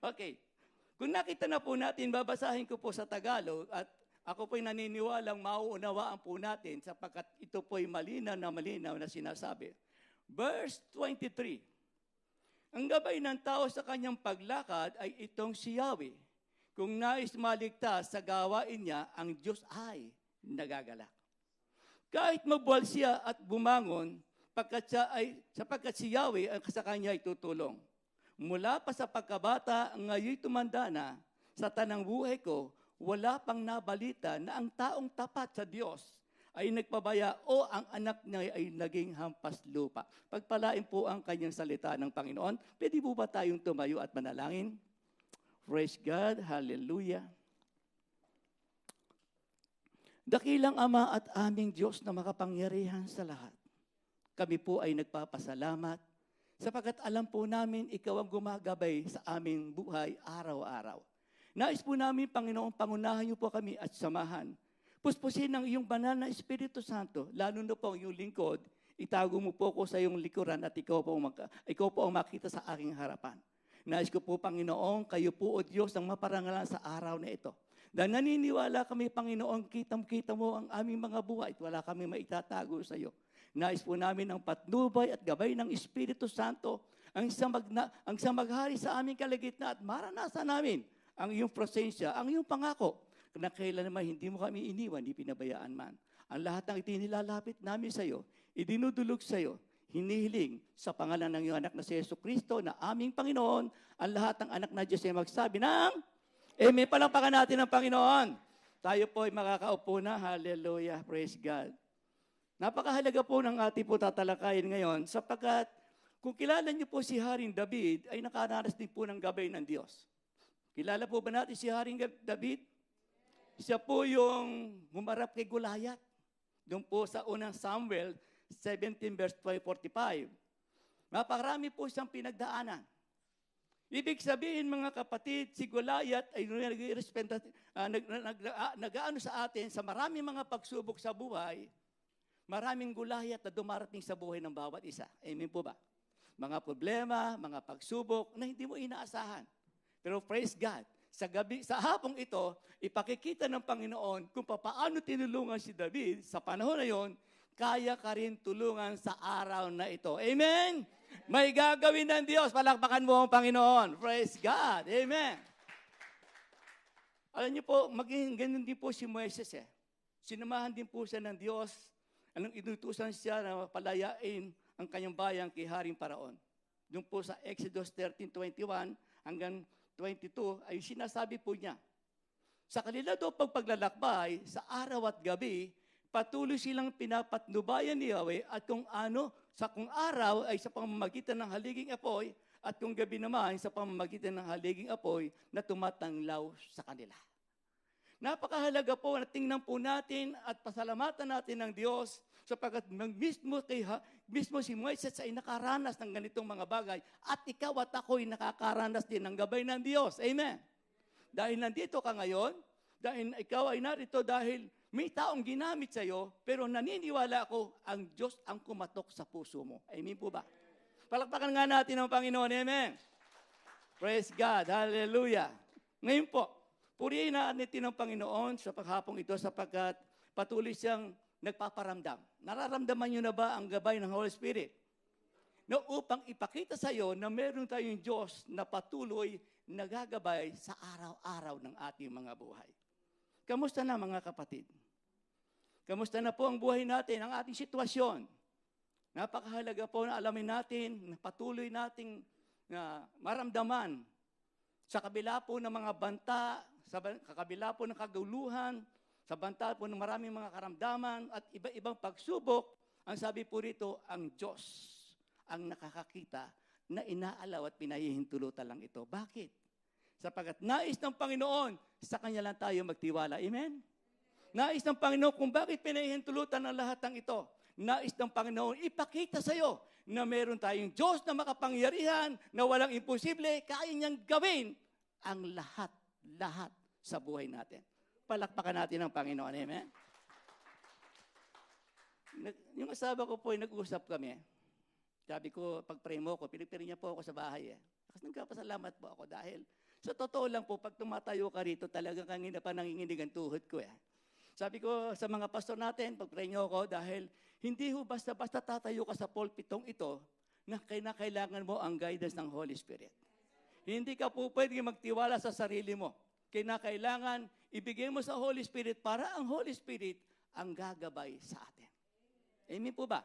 Okay. Kung nakita na po natin, babasahin ko po sa Tagalog at ako po'y naniniwalang mauunawaan po natin sapagkat ito po'y malinaw na sinasabi. Verse 23. Ang gabay ng tao sa kanyang paglakad ay itong si Yahweh. Kung nais maligtas sa gawain niya, ang Diyos ay nagagalak. Kahit magbuwal siya at bumangon, sapagkat si Yahweh ang sa kanya ay tutulong. Mula pa sa pagkabata, ngayon tumanda na, sa tanang buhay ko, wala pang nabalita na ang taong tapat sa Diyos ay nagpabaya o ang anak niya ay naging hampas lupa. Pagpalain po ang kanyang salita ng Panginoon. Pwede po ba tayong tumayo at manalangin? Praise God. Hallelujah. Dakilang Ama at aming Diyos na makapangyarihan sa lahat. Kami po ay nagpapasalamat sapagkat alam po namin ikaw ang gumagabay sa aming buhay araw-araw. Nais po namin, Panginoon, pangunahan niyo po kami at samahan. Puspusin ng iyong banal na Espiritu Santo, lalo na po ang iyong lingkod, itago mo po ko sa iyong likuran at ikaw po ang makita sa aking harapan. Nais ko po, Panginoon, kayo po o Diyos ang maparangalan sa araw na ito. Dahil naniniwala kami, Panginoon, kitang-kita mo ang aming mga buhay at wala kami maitatago sa iyo. Nais po namin ang patnubay at gabay ng Espiritu Santo ang isang maghari sa aming kalagitnaan at maranasan namin ang iyong presensya, ang iyong pangako na kailan naman hindi mo kami iniwan, hindi pinabayaan man. Ang lahat ng itinilalapit namin sa iyo, idinudulog sa iyo, hinihiling sa pangalan ng iyong anak na si Jesucristo na aming Panginoon, ang lahat ng anak na Diyos ay magsabi ng Amen. Palakpakan natin ang Panginoon. Tayo po ay makakaupo na. Hallelujah. Praise God. Napakahalaga po ng ating po tatalakayin ngayon sapagkat kung kilala niyo po si Haring David, ay nakaranas din po ng gabay ng Diyos. Kilala po ba natin si Haring David? Siya po yung humarap kay Goliath. Doon po sa unang Samuel 17 verse 45. Napakarami po siyang pinagdaanan. Ibig sabihin mga kapatid, si Goliath ay nag-aano sa atin sa maraming mga pagsubok sa buhay, maraming Goliath na dumarating sa buhay ng bawat isa. Amen po ba? Mga problema, mga pagsubok na hindi mo inaasahan. Pero praise God, sa hapong ito, ipakikita ng Panginoon kung paano tinulungan si David sa panahon na yon, kaya ka rin tulungan sa araw na ito. Amen? May gagawin ng Diyos. Palakpakan mo ang Panginoon. Praise God. Amen. Alam niyo po, maging ganun din po si Moises. Sinamahan din po siya ng Diyos Anong inutusan siya na palayain ang kanyang bayan kay Haring Paraon. Doon po sa Exodus 13:21 hanggang 22 ay sinasabi po niya, sa kanila daw paglalakbay, sa araw at gabi, patuloy silang pinapatnubayan ni Yahweh at kung araw ay sa pamamagitan ng haliging apoy at kung gabi naman sa pamamagitan ng haliging apoy na tumatanglaw sa kanila. Napakahalaga po na tingnan po natin at pasalamatan natin ng Diyos sapagkat mismo si Moises ay nakaranas ng ganitong mga bagay at ikaw at ako'y nakakaranas din ng gabay ng Diyos. Amen. Dahil nandito ka ngayon, dahil ikaw ay narito dahil may taong ginamit sa iyo, pero naniniwala ako ang Diyos ang kumatok sa puso mo. Amen po ba? Palakpakan nga natin ang Panginoon. Amen. Praise God. Hallelujah. Ngayon po, purihin natin ang Panginoon sa paghapong ito sapagkat patuloy siyang nagpaparamdam. Nararamdaman niyo na ba ang gabay ng Holy Spirit? Na upang ipakita sa iyo na meron tayong Diyos na patuloy nagagabay sa araw-araw ng ating mga buhay. Kamusta na mga kapatid? Kamusta na po ang buhay natin, ang ating sitwasyon? Napakahalaga po na alamin natin, na patuloy nating maramdaman sa kabila po ng mga banta, sa kabila po ng kaguluhan, sa banta po ng maraming mga karamdaman at iba-ibang pagsubok, ang sabi po rito, ang Diyos ang nakakakita na inaalaw at pinahihintulutan lang ito. Bakit? Sapagkat nais ng Panginoon, sa Kanya lang tayo magtiwala. Amen? Nais ng Panginoon kung bakit pinahihintulutan ang lahat ng ito. Nais ng Panginoon, ipakita sa iyo na meron tayong Diyos na makapangyarihan, na walang imposible, kaya niyang gawin ang lahat sa buhay natin. Palakpakan natin ang Panginoon. Amen? Yung asawa ko po, nag-uusap kami. Sabi ko, pag-pray mo ko, pinipiri niya po ako sa bahay. Kasi nagkapasalamat po ako dahil sa totoo lang po, pag tumatayo ka rito, talagang kanina pa nanginginig ang tuhod ko. Sabi ko sa mga pastor natin, pag-pray niyo ako dahil hindi ho basta-basta tatayo ka sa pulpitong ito na kailangan mo ang guidance ng Holy Spirit. Hindi ka po pwede magtiwala sa sarili mo. Kailangan ibigay mo sa Holy Spirit para ang Holy Spirit ang gagabay sa atin. Amen po ba?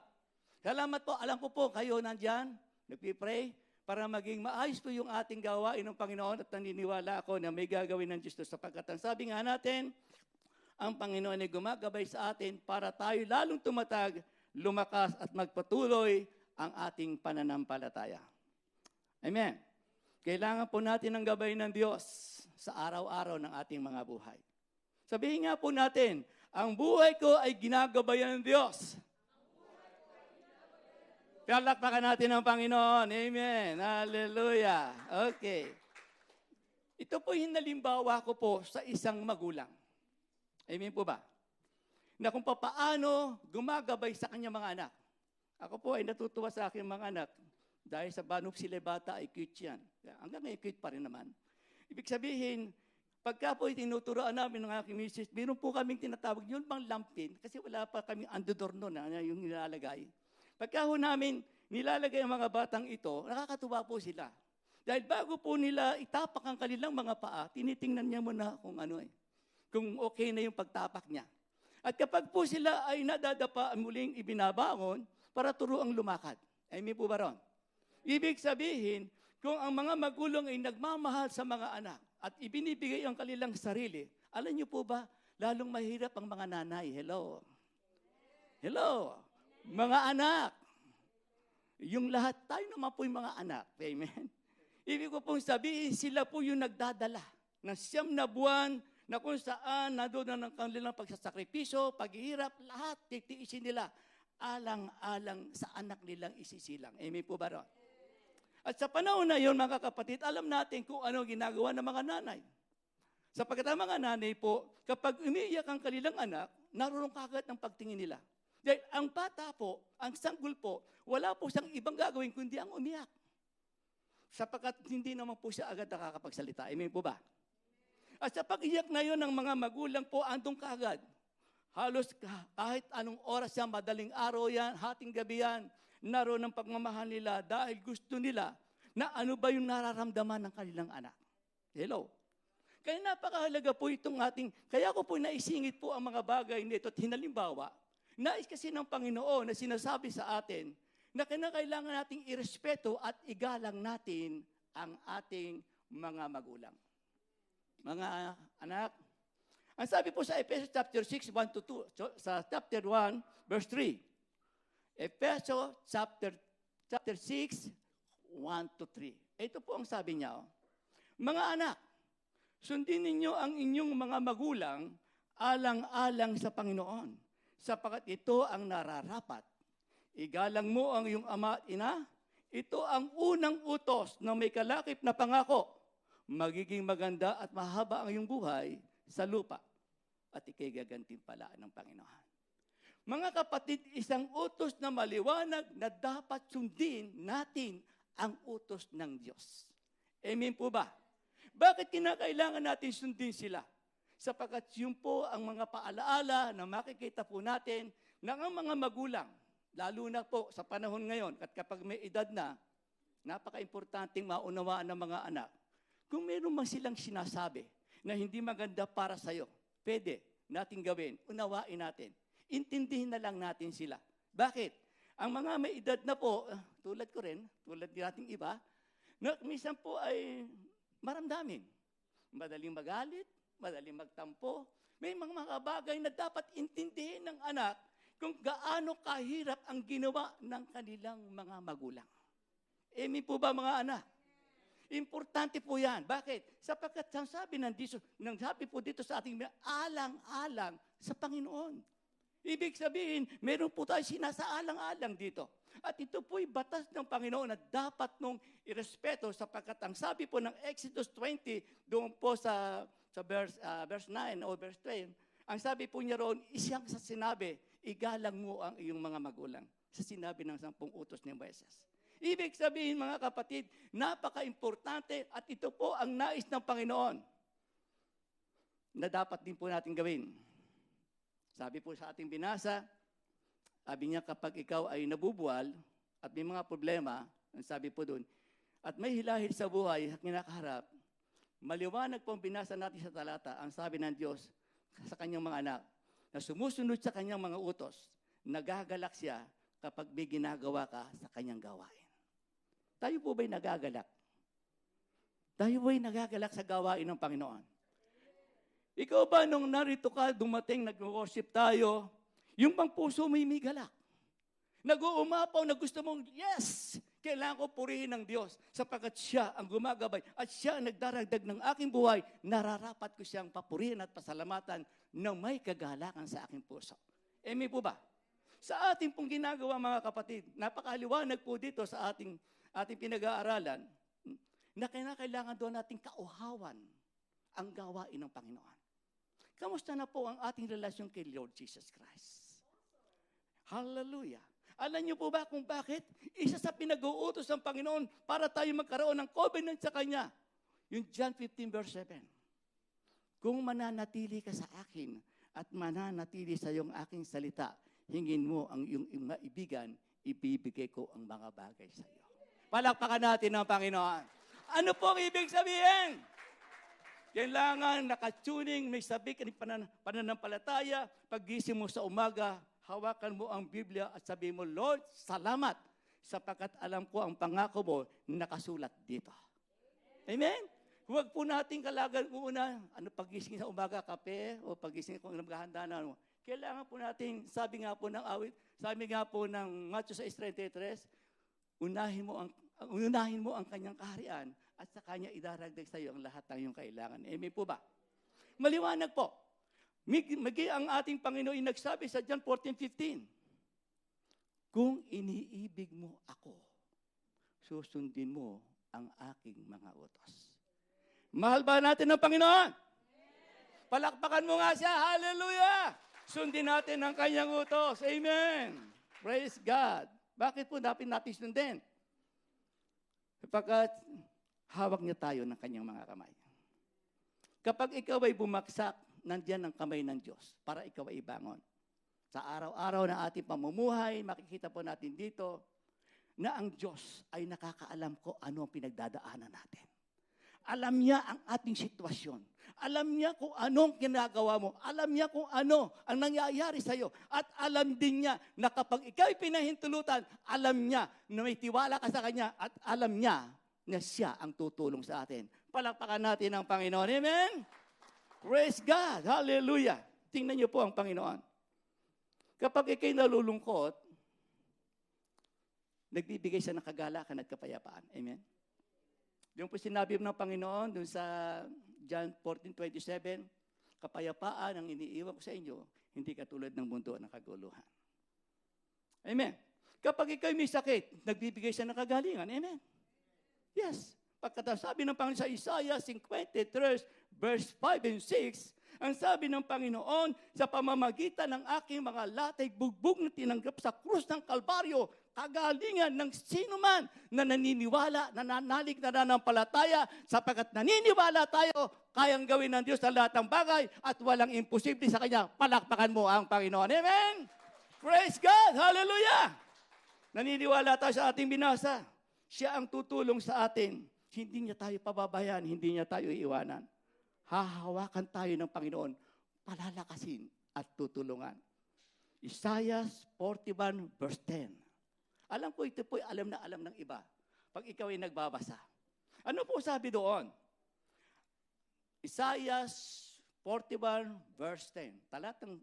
Salamat po. Alam ko po, kayo nandyan, nagpipray, para maging maayos po yung ating gawain ng Panginoon at naniniwala ako na may gagawin ng Diyos sapagkat ang sabi nga natin, ang Panginoon ay gumagabay sa atin para tayo lalong tumatag, lumakas at magpatuloy ang ating pananampalataya. Amen. Kailangan po natin ang gabay ng Diyos sa araw-araw ng ating mga buhay. Sabihin nga po natin, ang buhay ko ay ginagabayan ng Diyos. Palakpakan natin ang Panginoon. Amen. Hallelujah. Okay. Ito po hinalimbawa ko po sa isang magulang. Amen po ba? Na kung paano gumagabay sa kanyang mga anak. Ako po ay natutuwa sa aking mga anak dahil sa banok sila bata ay cute yan. Hanggang ngayon cute pa rin naman. Ibig sabihin, pagka po tinuturoan namin ng aking misis, meron po kaming tinatawag, yun bang lampin? Kasi wala pa kaming andudor noon yung nilalagay. Pagka ho namin nilalagay ang mga batang ito, nakakatuwa po sila. Dahil bago po nila itapak ang kanilang mga paa, tinitingnan niya muna kung ano kung okay na yung pagtapak niya. At kapag po sila ay nadadapa, muling ibinabangon para turuang lumakad. Amen po ba ron? Ibig sabihin, kung ang mga magulang ay nagmamahal sa mga anak at ibinibigay ang kanilang sarili, alam niyo po ba, lalong mahirap ang mga nanay. Hello? Hello? Mga anak. Yung lahat, tayo naman po yung mga anak. Amen? Ibig ko pong sabihin, sila po yung nagdadala ng 9 na buwan na kung saan nandoon na ng kanilang pagsasakripisyo, paghihirap, lahat titiisin nila alang-alang sa anak nilang isisilang. Amen po ba ron? At sa panahon na yun, mga kapatid, alam natin kung ano ginagawa ng mga nanay. Sapagkat ang mga nanay po, kapag umiiyak ang kanilang anak, naroon kagad ang pagtingin nila. Dahil ang bata po, ang sanggol po, wala po siyang ibang gagawin kundi ang umiyak. Sapagkat hindi naman po siya agad nakakapagsalita. Amen po ba? At sa pag-iyak na yun ng mga magulang po, andong kaagad. Halos kahit anong oras yan, madaling araw yan, hating gabi yan, naroon ang pagmamahal nila dahil gusto nila na ano ba yung nararamdaman ng kanilang anak. Hello? Kaya napakahalaga po itong kaya ko po naisingit po ang mga bagay nito at hinalimbawa Nais kasi ng Panginoon na sinasabi sa atin na kinakailangan nating irespeto at igalang natin ang ating mga magulang. Mga anak, ang sabi po sa Ephesians chapter 6, 1-2, sa chapter 1, verse 3. Ephesians chapter 6, 1-3. Ito po ang sabi niya. Mga anak, sundin ninyo ang inyong mga magulang alang-alang sa Panginoon, sapagkat ito ang nararapat. Igalang mo ang iyong ama at ina. Ito ang unang utos na may kalakip na pangako. Magiging maganda at mahaba ang iyong buhay sa lupa at ikay gagantimpalaan ng Panginoon. Mga kapatid, isang utos na maliwanag na dapat sundin natin ang utos ng Diyos. Amen po ba? Bakit kinakailangan natin sundin sila? Sapagkat yun po ang mga paalaala na makikita po natin ng ang mga magulang, lalo na po sa panahon ngayon at kapag may edad na, napaka-importanting maunawaan ng mga anak. Kung meron man silang sinasabi na hindi maganda para sa'yo, pwede natin gawin, unawain natin. Intindihin na lang natin sila. Bakit? Ang mga may edad na po, tulad ko rin, tulad din nating iba, na minsan po ay maramdamin. Madaling magalit, madaling magtampo. May mga bagay na dapat intindihin ng anak kung gaano kahirap ang ginawa ng kanilang mga magulang. Amen po ba mga anak? Importante po yan. Bakit? Sapagkat ang sabi po dito sa ating alang-alang sa Panginoon. Ibig sabihin, meron po tayo sinasaalang-alang dito. At ito po'y batas ng Panginoon na dapat nung irespeto sapagkat ang sabi po ng Exodus 20, doon po sa verse 9 o verse 10, ang sabi po niya roon, isang sa sinabi, igalang mo ang iyong mga magulang. Sa sinabi ng 10 utos ni Moises. Ibig sabihin mga kapatid, napaka-importante at ito po ang nais ng Panginoon na dapat din po natin gawin. Sabi po sa ating binasa, sabi niya kapag ikaw ay nabubuwal at may mga problema, ang sabi po doon, at may hilahil sa buhay at kinakaharap, maliwanag po ang binasa natin sa talata, ang sabi ng Diyos sa kanyang mga anak, na sumusunod sa kanyang mga utos, nagagalak siya kapag may ginagawa ka sa kanyang gawain. Tayo po ba'y nagagalak? Tayo ba'y nagagalak sa gawain ng Panginoon? Ikaw ba nung narito ka, dumating, nag-worship tayo, yung pang puso mo may galak. Nag-uumapaw na gusto mong, yes, kailangan ko purihin ng Diyos sapagkat siya ang gumagabay at siya ang nagdaragdag ng aking buhay, nararapat ko siyang papurihin at pasalamatan na may kagalakan sa aking puso. Amen po ba? Sa ating pong ginagawa mga kapatid, napakaliwanag po dito sa ating pinag-aaralan na kailangan doon nating kauhawan ang gawain ng Panginoon. Kamusta na po ang ating relasyon kay Lord Jesus Christ? Hallelujah. Alam niyo po ba kung bakit? Isa sa pinag-uutos ng Panginoon para tayo magkaroon ng covenant sa Kanya. Yung John 15 verse 7. Kung mananatili ka sa akin at mananatili sa iyong aking salita, hingin mo ang iyong maibigan, ibibigay ko ang mga bagay sa iyo. Palakpakan natin ang Panginoon. Ano po ang ibig sabihin? Kailangan nakatuning, may sabik, pananampalataya, paggising mo sa umaga, hawakan mo ang Biblia at sabihin mo, Lord, salamat sapagkat alam ko ang pangako mo nakasulat dito. Amen? Huwag po natin kalagan muna, pagising sa umaga, kape, o pagising kung naghahanda na. Kailangan po natin, sabi nga po ng Matthew 6:33, unahin mo ang kanyang kaharian at sa kanya idaragdag sa iyo ang lahat ng iyong kailangan. Amen po ba? Maliwanag po. Ang ating Panginoon nagsabi sa John 14:15, kung iniibig mo ako, susundin mo ang aking mga utos. Mahal ba natin ang Panginoon? Palakpakan mo nga siya. Hallelujah! Sundin natin ang kanyang utos. Amen! Praise God! Bakit po dapat natin sundin? Sapagkat hawak niya tayo ng kanyang mga kamay. Kapag ikaw ay bumaksak, nandiyan ang kamay ng Diyos para ikaw ay ibangon. Sa araw-araw na ating pamumuhay, makikita po natin dito na ang Diyos ay nakakaalam ko ano ang pinagdadaanan natin. Alam niya ang ating sitwasyon. Alam niya kung anong ginagawa mo. Alam niya kung ano ang nangyayari sa iyo. At alam din niya na kapag ikaw'y pinahintulutan, alam niya na may tiwala ka sa Kanya at alam niya na siya ang tutulong sa atin. Palakpakan natin ang Panginoon. Amen? Praise God. Hallelujah. Tingnan niyo po ang Panginoon. Kapag ikaw'y nalulungkot, nagbibigay siya ng kagalakan at kapayapaan. Amen? Yung po sinabi ng Panginoon dun sa John 14:27, kapayapaan ang iniiwan ko sa inyo, hindi katulad ng mundo ng kaguluhan. Amen. Kapag ikaw may sakit, nagbibigay siya ng kagalingan. Amen. Yes. Pagkatapos sabi ng Panginoon sa Isaiah 53, verse 5 and 6, ang sabi ng Panginoon, sa pamamagitan ng aking mga latay bugbog na tinanggap sa krus ng Kalbaryo, kagalingan ng sino man na naniniwala, nananalig, nananampalataya, sapagkat naniniwala tayo, kayang gawin ng Diyos ang lahat ng bagay at walang imposible sa Kanya. Palakpakan mo ang Panginoon. Amen! Praise God! Hallelujah! Naniniwala tayo sa ating binasa. Siya ang tutulong sa atin. Hindi niya tayo pababayan, hindi niya tayo iiwanan. Hahawakan tayo ng Panginoon, palalakasin at tutulungan. Isaiah 41 verse 10. Alam ko ito po'y alam na alam ng iba. Pag ikaw ay nagbabasa. Ano po sabi doon? Isaiah 41 verse 10. Talatang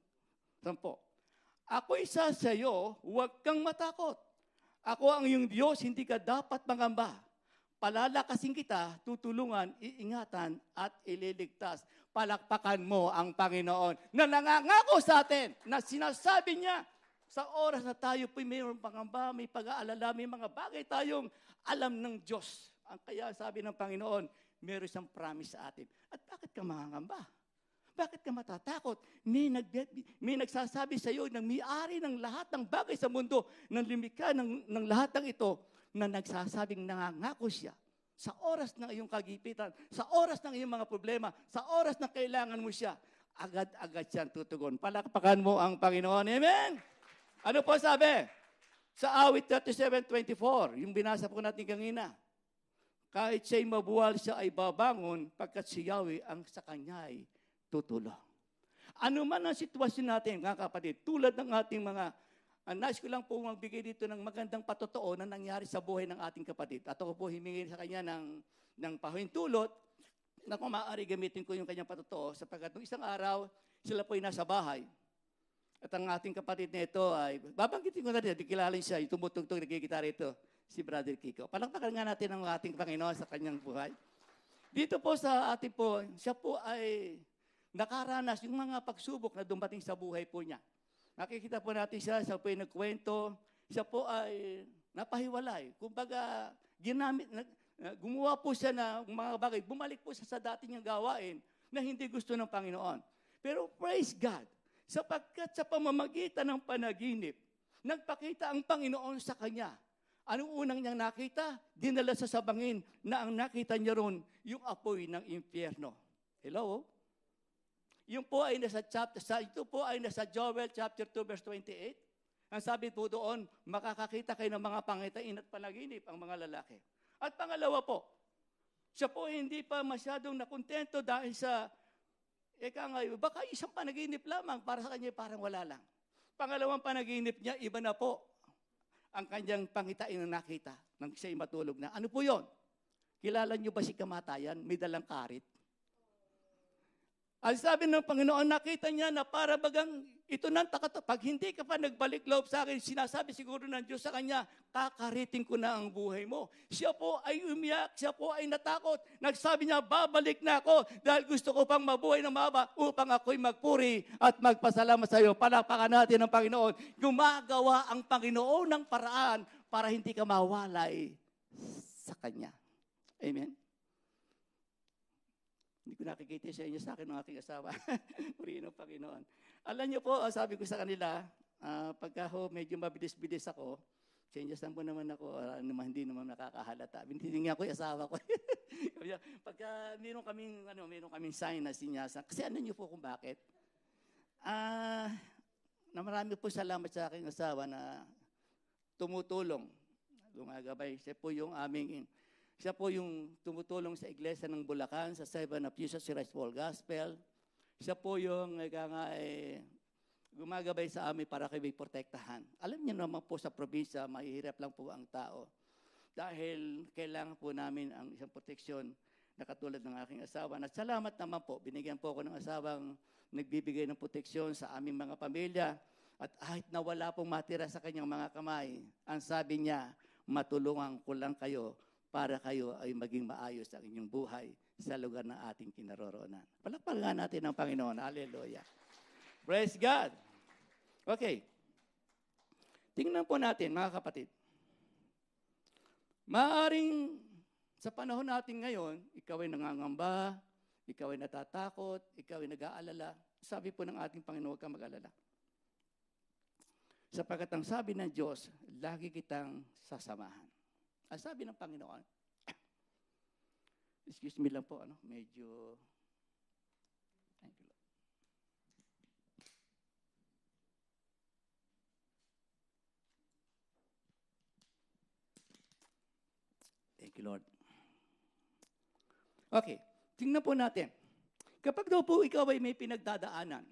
10. Ako isa sa iyo, huwag kang matakot. Ako ang iyong Diyos, hindi ka dapat mangamba. Palalakasin kita, tutulungan, iingatan, at ililigtas. Palakpakan mo ang Panginoon na nangangako sa atin, na sinasabi niya, sa oras na tayo po'y mayroong pangamba, may pag-aalala, may mga bagay tayong alam ng Diyos. Ang kaya sabi ng Panginoon, mayroon siyang promise sa atin. At bakit ka mangangamba? Bakit ka matatakot? May nagsasabi sa iyo na may-ari ng lahat ng bagay sa mundo, ng limikha ng lahat ng ito, na nagsasabing nangangako siya sa oras ng iyong kagipitan, sa oras ng iyong mga problema, sa oras na kailangan mo siya, agad-agad siyang tutugon. Palakpakan mo ang Panginoon. Amen? Ano po sabi? Sa awit 37:24, yung binasa po natin kanina, kahit siya'y mabuwal, siya ay babangon, pagkat si Yahweh ang sa kanya'y tutulong. Ano man ang sitwasyon natin, mga kapatid, tulad ng ating mga nais ko lang po magbigay dito ng magandang patotoo na nangyari sa buhay ng ating kapatid. At ako po himingi sa kanya ng pahintulot na kung maaari gamitin ko yung kanyang patotoo sapagkat nung isang araw, sila po ay nasa bahay. At ang ating kapatid na ito ay, babanggitin ko na rin, kilala siya, yung tumutugtog, nagkikitara ito, si Brother Kiko. Palakpakan nga natin ang ating Panginoon sa kanyang buhay. Dito po sa ating po, siya po ay nakaranas yung mga pagsubok na dumating sa buhay po niya. Nakikita po natin siya po ay nagkwento, siya po ay napahiwalay. Kumbaga, gumawa po siya ng mga bagay, bumalik po siya sa dati niyang gawain na hindi gusto ng Panginoon. Pero praise God, sapagkat sa pamamagitan ng panaginip, nagpakita ang Panginoon sa kanya. Anong unang niyang nakita? Dinala sa sabangin na ang nakita niya ron yung apoy ng impyerno. Hello? Ito po ay nasa Joel chapter 2 verse 28. Ang sabi po doon, makakakita kayo ng mga pangitain at panaginip ang mga lalaki. At pangalawa po, siya po hindi pa masyadong nakontento dahil sa, baka isang panaginip lamang, para sa kanya parang wala lang. Pangalawang panaginip niya, iba na po ang kanyang pangitain na nakita nang siya'y matulog na. Ano po yon? Kilala niyo ba si kamatayan? May dalang karit. Ang sabi ng Panginoon, nakita niya na para bagang ito nang pag hindi ka pa nagbalik loob sa akin, sinasabi siguro ng Diyos sa kanya, kakariting ko na ang buhay mo. Siya po ay umiyak, siya po ay natakot. Nagsabi niya, babalik na ako dahil gusto ko pang mabuhay ng mahaba upang ako'y magpuri at magpasalamat sa iyo. Palakpakan natin ng Panginoon. Gumagawa ang Panginoon ng paraan para hindi ka mawalay sa Kanya. Amen? Hindi ko nakikita sa inyo sa akin ng aking asawa. Purihin ng Panginoon. Alam niyo po, sabi ko sa kanila, pagka medyo mabilis-bilis ako, changes po naman ako, hindi naman nakakahalata. Hindi nga ako yung asawa ko. Pagka meron kaming sign na sinyasa. Kasi ano niyo po kung bakit? Na marami po salamat sa aking asawa na tumutulong. Lumagabay. Siya po yung aming Siya po yung tumutulong sa iglesia ng Bulacan, sa Seven of Jesus Christ World Gospel. Siya po yung gumagabay sa amin para kami protektahan. Alam niyo naman po sa probinsya, mahihirap lang po ang tao. Dahil kailangan po namin ang isang proteksyon na katulad ng aking asawa. At salamat naman po, binigyan po ako ng asawang nagbibigay ng proteksyon sa aming mga pamilya. At kahit na wala pong matira sa kanyang mga kamay, ang sabi niya, matulungan ko lang kayo para kayo ay maging maayos ang inyong buhay sa lugar na ating kinaroroonan. Palakpakan natin ang Panginoon. Hallelujah. Praise God. Okay. Tingnan po natin, mga kapatid. Maaring sa panahon natin ngayon, ikaw ay nangangamba, ikaw ay natatakot, ikaw ay nag-aalala. Sabi po ng ating Panginoon, huwag kang mag-alala. Sapagkat ang sabi ng Diyos, lagi kitang sasamahan. Ang sabi ng Panginoon, excuse me lang po, medyo, thank you, Lord. Thank you, Lord. Okay, tingnan po natin. Kapag daw po ikaw ay may pinagdadaanan,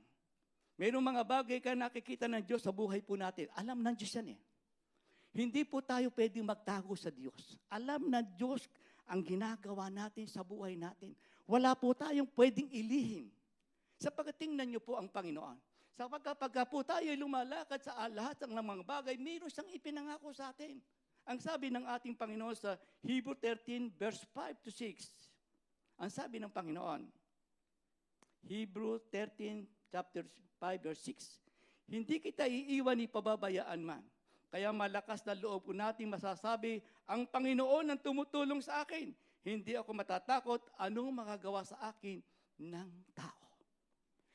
mayroong mga bagay ka nakikita ng Diyos sa buhay po natin, alam ng Diyos yan eh. Hindi po tayo pwedeng magtago sa Diyos. Alam na Diyos ang ginagawa natin sa buhay natin. Wala po tayong pwedeng ilihim. Sapagkat tingnan niyo po ang Panginoon. Sapagkat pagka po tayo lumalakad sa lahat ng mga bagay, mayroon siyang ipinangako sa atin. Ang sabi ng ating Panginoon sa Hebrew 13 verse 5 to 6. Ang sabi ng Panginoon, Hebrew 13 chapter 5 verse 6. Hindi kita iiwan ni pababayaan man. Kaya malakas na loob po natin masasabi, ang Panginoon ang tumutulong sa akin. Hindi ako matatakot anong magagawa sa akin ng tao.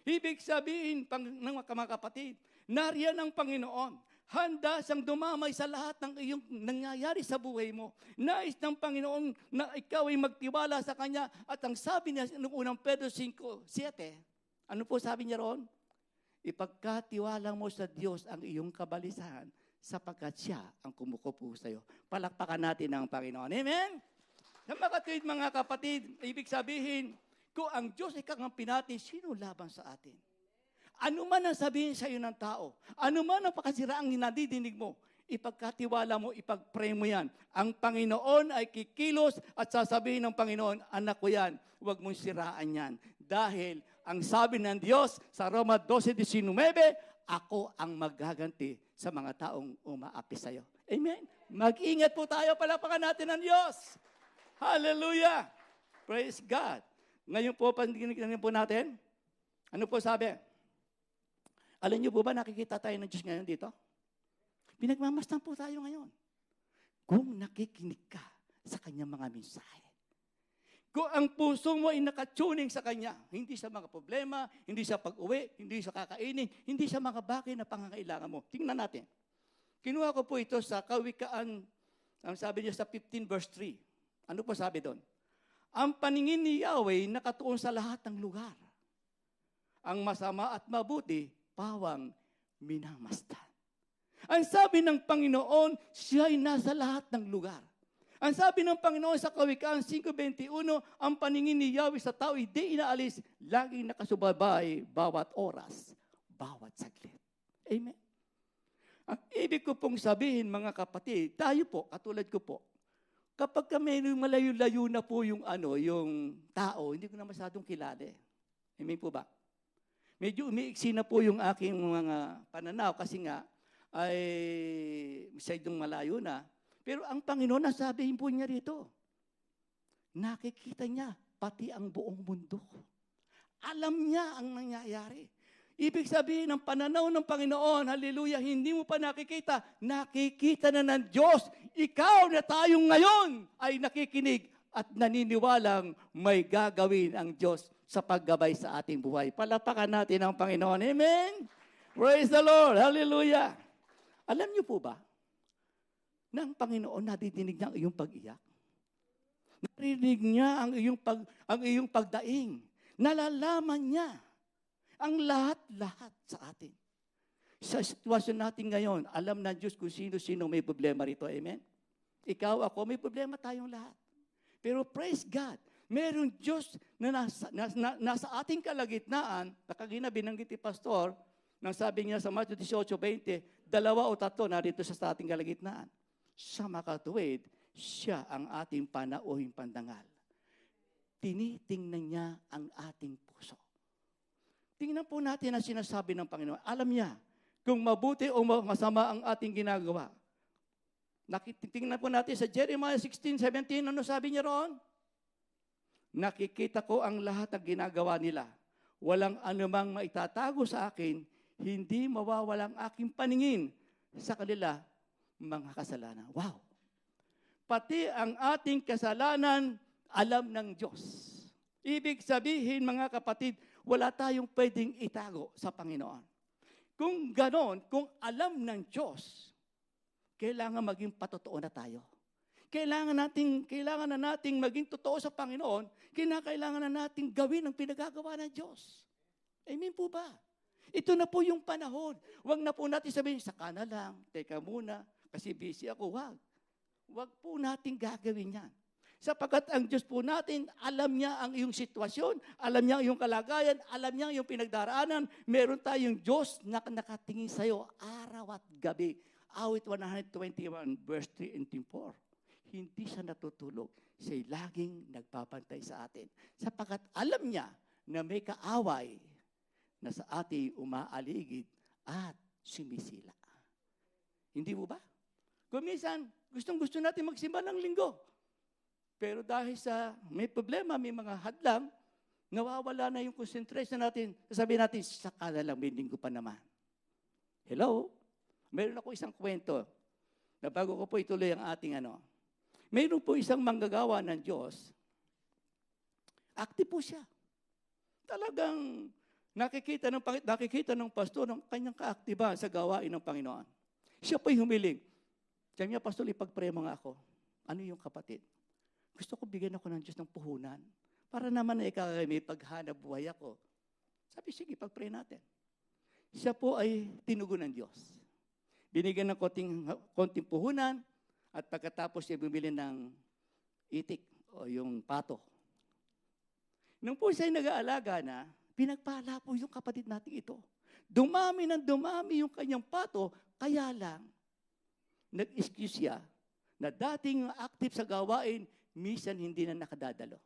Ibig sabihin, ng mga kapatid, nariyan ang Panginoon. Handa siyang dumamay sa lahat ng iyong nangyayari sa buhay mo. Nais ng Panginoon na ikaw ay magtiwala sa Kanya. At ang sabi niya noong unang Pedro 5:7, ano po sabi niya roon? Ipagkatiwala mo sa Diyos ang iyong kabalisahan sapagkat siya ang kumukupo sa iyo. Palakpakan natin ang Panginoon. Amen? Sa mga kapatid, ibig sabihin, kung ang Diyos ay kakampi natin, sino laban sa atin? Ano man ang sabihin sa iyo ng tao, ano man ang pakasiraang nadidinig mo, ipagkatiwala mo, ipag-pray mo yan. Ang Panginoon ay kikilos at sasabihin ng Panginoon, anak ko yan, huwag mong siraan yan. Dahil ang sabi ng Diyos sa Roma 12:19, ako ang magaganti sa mga taong umaapi sa iyo. Amen? Mag-ingat po tayo, palapakan natin ang Diyos. Hallelujah! Praise God! Ngayon po, pandinig po natin, ano po sabi? Alam niyo po ba, nakikita tayo ng Diyos ngayon dito? Pinagmamasdan po tayo ngayon. Kung nakikinig ka sa kanyang mga mensahe. Kung ang puso mo ay nakatuning sa Kanya, hindi sa mga problema, hindi sa pag-uwi, hindi sa kakainin, hindi sa mga bagay na pangangailangan mo. Tingnan natin. Kinuha ko po ito sa Kawikaan, ang sabi niya sa 15 verse 3. Ano po sabi doon? Ang paningin ni Yahweh nakatuon sa lahat ng lugar. Ang masama at mabuti, pawang minamasdan. Ang sabi ng Panginoon, siya ay nasa lahat ng lugar. Ang sabi ng Panginoon sa Kawikaan 5:21, ang paningin ni Yahweh sa tao hindi inaalis, laging nakasubabay bawat oras, bawat saglit. Amen. Ang ibig ko pong sabihin, mga kapatid, tayo po, katulad ko po, kapag kami malayo-layo na po yung tao, hindi ko na masyadong kilala. Amen po ba? Medyo umiiksi na po yung aking mga pananaw kasi nga ay masyadong malayo na. Pero ang Panginoon, nasabihin po niya rito, nakikita niya pati ang buong mundo. Alam niya ang nangyayari. Ibig sabihin, ng pananaw ng Panginoon, hallelujah, hindi mo pa nakikita, nakikita na ng Diyos. Ikaw na tayong ngayon ay nakikinig at naniniwalang may gagawin ang Diyos sa paggabay sa ating buhay. Palapakan natin ang Panginoon. Amen? Praise the Lord. Hallelujah. Alam niyo po ba, na ang Panginoon nadidinig niya ang iyong pag-iyak? Narinig niya ang iyong pagdaing. Nalalaman niya ang lahat-lahat sa atin. Sa sitwasyon natin ngayon, alam na Diyos kung sino-sino may problema rito. Amen? Ikaw, ako, may problema tayong lahat. Pero praise God, meron Diyos na nasa ating kalagitnaan, nakagina binanggit ni Pastor, nang sabi niya sa Matthew 18:20, 2 o 3 narito sa ating kalagitnaan. Sa makatuwid, siya ang ating panauhing pandangal. Tinitingnan niya ang ating puso. Tingnan po natin ang sinasabi ng Panginoon. Alam niya kung mabuti o masama ang ating ginagawa. Tingnan po natin sa Jeremiah 16:17, ano sabi niya roon? Nakikita ko ang lahat ng ginagawa nila. Walang anumang maitatago sa akin, hindi mawawalang aking paningin sa kanila mga kasalanan. Wow! Pati ang ating kasalanan, alam ng Diyos. Ibig sabihin, mga kapatid, wala tayong pwedeng itago sa Panginoon. Kung ganon, kung alam ng Diyos, kailangan maging patotoo na tayo. Kailangan na nating maging totoo sa Panginoon, kailangan na nating gawin ang pinagagawa ng Diyos. Amen po ba? Ito na po yung panahon. Huwag na po natin sabihin, saka na lang, teka muna, kasi busy ako. Huwag po natin gagawin yan. Sapagkat ang Diyos po natin, alam niya ang iyong sitwasyon, alam niya ang iyong kalagayan, alam niya ang iyong pinagdaraanan. Meron tayong Diyos na nakatingin sa iyo araw at gabi. Awit 121, verse 3 and 4. Hindi siya natutulog. Siya'y laging nagpapantay sa atin. Sapagkat alam niya na may kaaway na sa ating umaaligid at sumisila. Hindi mo ba? Kung minsan, gustong-gusto natin magsimba ng linggo. Pero dahil sa may problema, may mga hadlang, nawawala na yung concentration natin. Sasabihin natin, saka na lang, may linggo pa naman. Hello? Meron ako isang kwento na bago ko po ituloy ang ating Meron po isang manggagawa ng Diyos. Active po siya. Talagang nakikita ng pastor ng kanyang kaaktibahan sa gawain ng Panginoon. Siya po'y humiling. Sabi niya, Pastor, ipag-pray mo nga ako. Ano yung kapatid? Gusto ko bigyan ako ng Diyos ng puhunan para naman na ikaw may paghanap buhay ako. Sabi, sige, pag-pray natin. Siya po ay tinugon ng Diyos. Binigyan ng konting puhunan at pagkatapos siya bumili ng itik o yung pato. Nung po siya nag-aalaga na, pinagpala po yung kapatid natin ito. Dumami yung kanyang pato, kaya lang, nag-excuse siya na dating active sa gawain, minsan hindi na nakadadalo.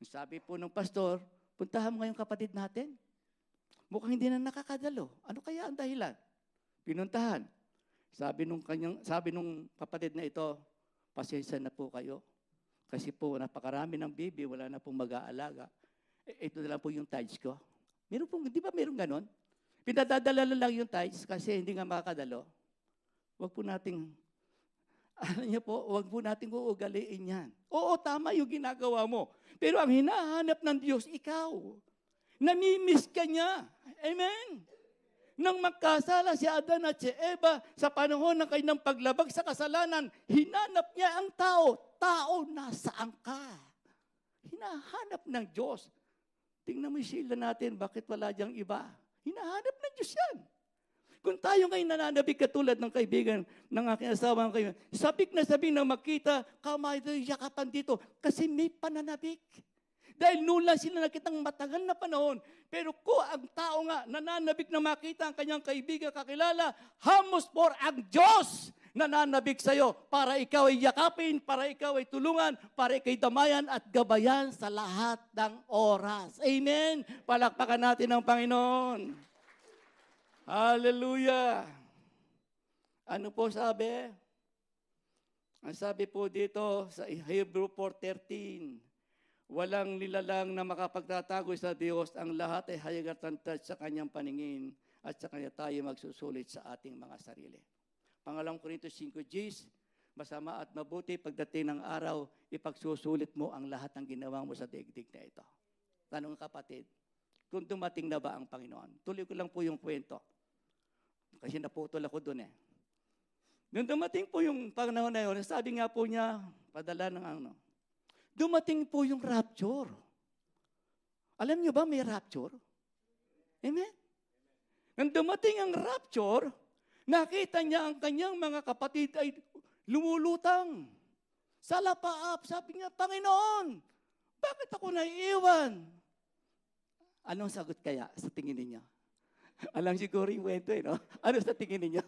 Sabi po ng pastor, puntahan mo ngayong kapatid natin. Mukhang hindi na nakakadalo. Ano kaya ang dahilan? Pinuntahan. Sabi nung kapatid na ito, pasensya na po kayo. Kasi po napakarami ng bibi, wala na pong mag-aalaga. Ito na lang po yung tithes ko. Di ba meron ganon? Pinadadala lang yung tithes kasi hindi nga makakadalo. Huwag po nating uugaliin yan. Oo, tama yung ginagawa mo. Pero ang hinahanap ng Diyos, ikaw. Namimiss ka niya. Amen? Nang magkasala si Adan at si Eva sa panahon ng kanyang paglabag sa kasalanan, hinanap niya ang tao. Tao, nasaan ka? Hinahanap ng Diyos. Tingnan mo yung sila natin, bakit wala diyang iba? Hinahanap ng Diyos yan. Kung tayo ngayon nananabik katulad ng kaibigan ng aking asawa ng kaibigan, sabik na makita, kamay doon yakapan dito, kasi may pananabik. Dahil noon lang sila nakitang matagal na panahon. Pero kung ang tao nga nananabik na makita ang kanyang kaibigan, kakilala, hamos for ang Diyos nananabik sa iyo para ikaw ay yakapin, para ikaw ay tulungan, para ikaw ay damayan at gabayan sa lahat ng oras. Amen? Palakpakan natin ang Panginoon. Hallelujah! Ano po sabi? Ang sabi po dito sa Hebrew 4:13, walang nilalang na makapagtatago sa Diyos, ang lahat ay hayag at tantad sa kanyang paningin at sa kanya tayo magsusulit sa ating mga sarili. Pangalawang Korintos 5:10, masama at mabuti pagdating ng araw, ipagsusulit mo ang lahat ng ginawa mo sa daigdig na ito. Tanong kapatid, kung dumating na ba ang Panginoon? Tuloy ko lang po yung kwento. Kasi naputol ako doon eh. Nung dumating po yung panahon na yun, sabi nga po niya, padala ng dumating po yung rapture. Alam niyo ba may rapture? Amen? Nung dumating ang rapture, nakita niya ang kanyang mga kapatid ay lumulutang. Sa lapaap, sabi niya, Panginoon, bakit ako naiiwan? Anong sagot kaya sa tingin ninyo? Alam siguro yung kwento no? Ano sa tingin ninyo?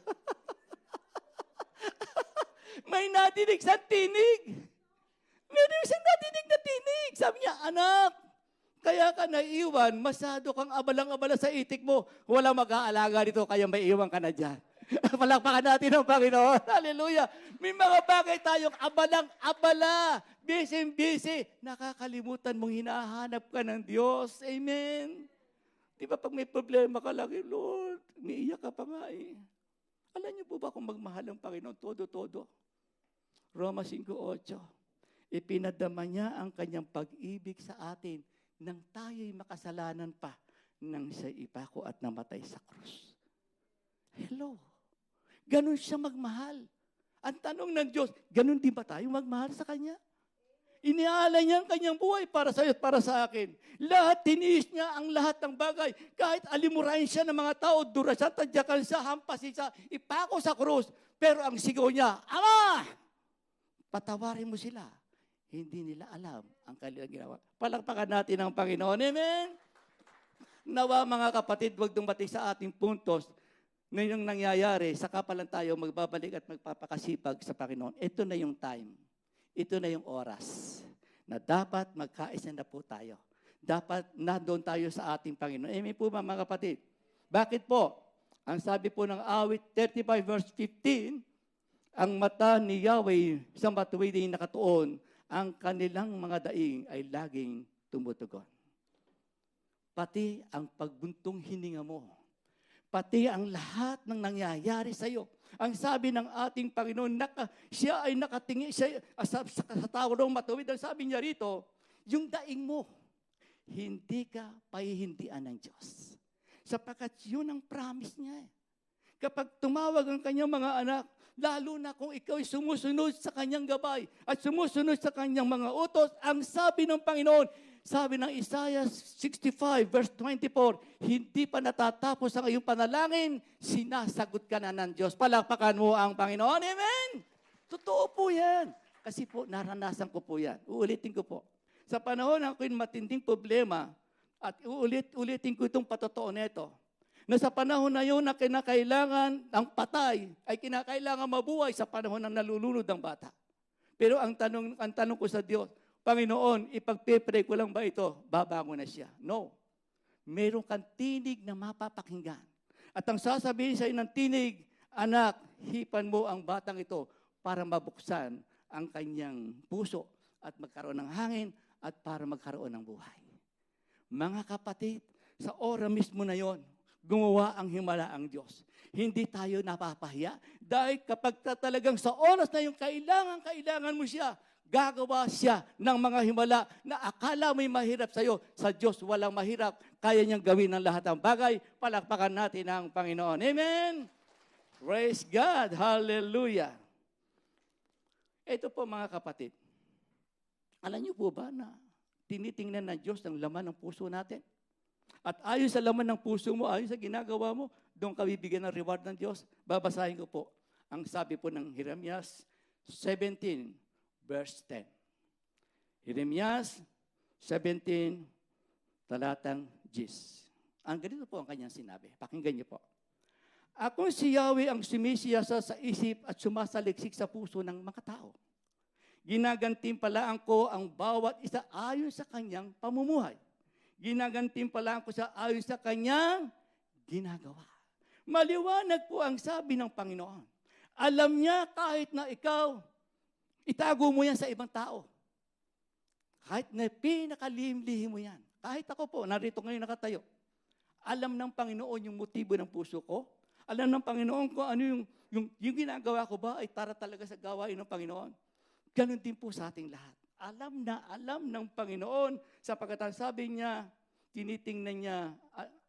May nadinig sa tinig. Meron siyang nadinig na tinig. Sabi niya, anak, kaya ka naiiwan, masyado kang abalang-abala sa itik mo. Walang mag-aalaga dito, kaya may iwan ka na dyan. Palakpakan natin ang Panginoon. Hallelujah. May mga bagay tayong abalang-abala. Busy. Nakakalimutan mong hinahanap ka ng Diyos. Amen. Di ba pag may problema ka lagi, Lord, umiiyak ka pa nga eh. Alam niyo po ba kung magmahal ang Panginoon? Todo. Roma 5:8. Ipinadama niya ang kanyang pag-ibig sa atin nang tayo'y makasalanan pa nang siya ipako at namatay sa krus. Hello. Ganun siya magmahal. Ang tanong ng Diyos, ganun din ba tayo magmahal sa Kanya? Iniaalay niya ang kanyang buhay para sa iyo at para sa akin. Lahat, tiniis niya ang lahat ng bagay. Kahit alimurahin siya ng mga tao, durasan, tadyakan siya, hampasin siya, ipako sa krus. Pero ang sigaw niya, Ama! Patawarin mo sila. Hindi nila alam ang kanilang ginawa. Palakpakan natin ang Panginoon. Amen? Nawa mga kapatid, huwag dumating sa ating puntos na yung nangyayari, saka pa lang tayo magbabalik at magpapakasipag sa Panginoon. Ito na yung time. Ito na yung oras na dapat magkaisa na po tayo. Dapat nandoon tayo sa ating Panginoon. Amen po mga kapatid. Bakit po? Ang sabi po ng awit 35 verse 15, ang mata ni Yahweh sa matuwiding nakatuon, ang kanilang mga daing ay laging tumutugon. Pati ang pagbuntong hininga mo, pati ang lahat ng nangyayari sa iyo. Ang sabi ng ating Panginoon, siya ay nakatingin sa tao ng matuwid. Ang sabi niya rito, yung daing mo, hindi ka pahihindian ng Diyos. Sapagkat yun ang promise niya. Kapag tumawag ang kanyang mga anak, lalo na kung ikaw ay sumusunod sa kanyang gabay at sumusunod sa kanyang mga utos, ang sabi ng Panginoon, sabi ng Isaiah 65 verse 24, hindi pa natatapos ang iyong panalangin, sinasagot ka na ng Diyos. Palakpakan mo ang Panginoon. Amen! Totoo po yan. Kasi po, naranasan ko po yan. Uulitin ko po. Sa panahon ng ako'y matinding problema, at ulitin ko itong patotoo nito, na sa panahon na yun na kinakailangan ang patay, ay kinakailangan mabuhay sa panahon ng nalulunod ng bata. Pero ang tanong ko sa Diyos, Panginoon, ipagpe-pray ko lang ba ito? Babango na siya. No. Meron kang tinig na mapapakinggan. At ang sasabihin sa iyo ng tinig, anak, hipan mo ang batang ito para mabuksan ang kanyang puso at magkaroon ng hangin at para magkaroon ng buhay. Mga kapatid, sa oras mismo na yon, gumawa ang himala ang Diyos. Hindi tayo napapahiya dahil kapag talagang sa oras na yung kailangan mo siya, gagawa siya ng mga himala na akala mo'y mahirap sa iyo. Sa Diyos walang mahirap. Kaya niyang gawin ng lahat ng bagay. Palakpakan natin ang Panginoon. Amen! Praise God! Hallelujah! Ito po mga kapatid. Alam niyo po ba na tinitingnan ng Diyos ang laman ng puso natin? At ayon sa laman ng puso mo, ayon sa ginagawa mo, doon ka bibigyan ng reward ng Diyos. Babasahin ko po ang sabi po ng Jeremias 17, verse 10. Jeremias 17, talatang 10. Ang ganito po ang kanyang sinabi. Pakinggan niyo po. Ako si Yahweh ang sumisiyasa sa isip at sumasaliksik sa puso ng mga tao. Ginagantimpalaan ko ang bawat isa ayon sa kanyang pamumuhay. Ginagantimpalaan ko sa ayon sa kanyang ginagawa. Maliwanag po ang sabi ng Panginoon. Alam niya kahit na ikaw, itago mo yan sa ibang tao. Kahit na pinakalimlihim mo yan. Kahit ako po, narito ngayon nakatayo. Alam ng Panginoon yung motibo ng puso ko. Alam ng Panginoon kung ano yung ginagawa ko ba ay para talaga sa gawain ng Panginoon. Ganon din po sa ating lahat. Alam ng Panginoon sapagkat ang sabi niya, tinitingnan niya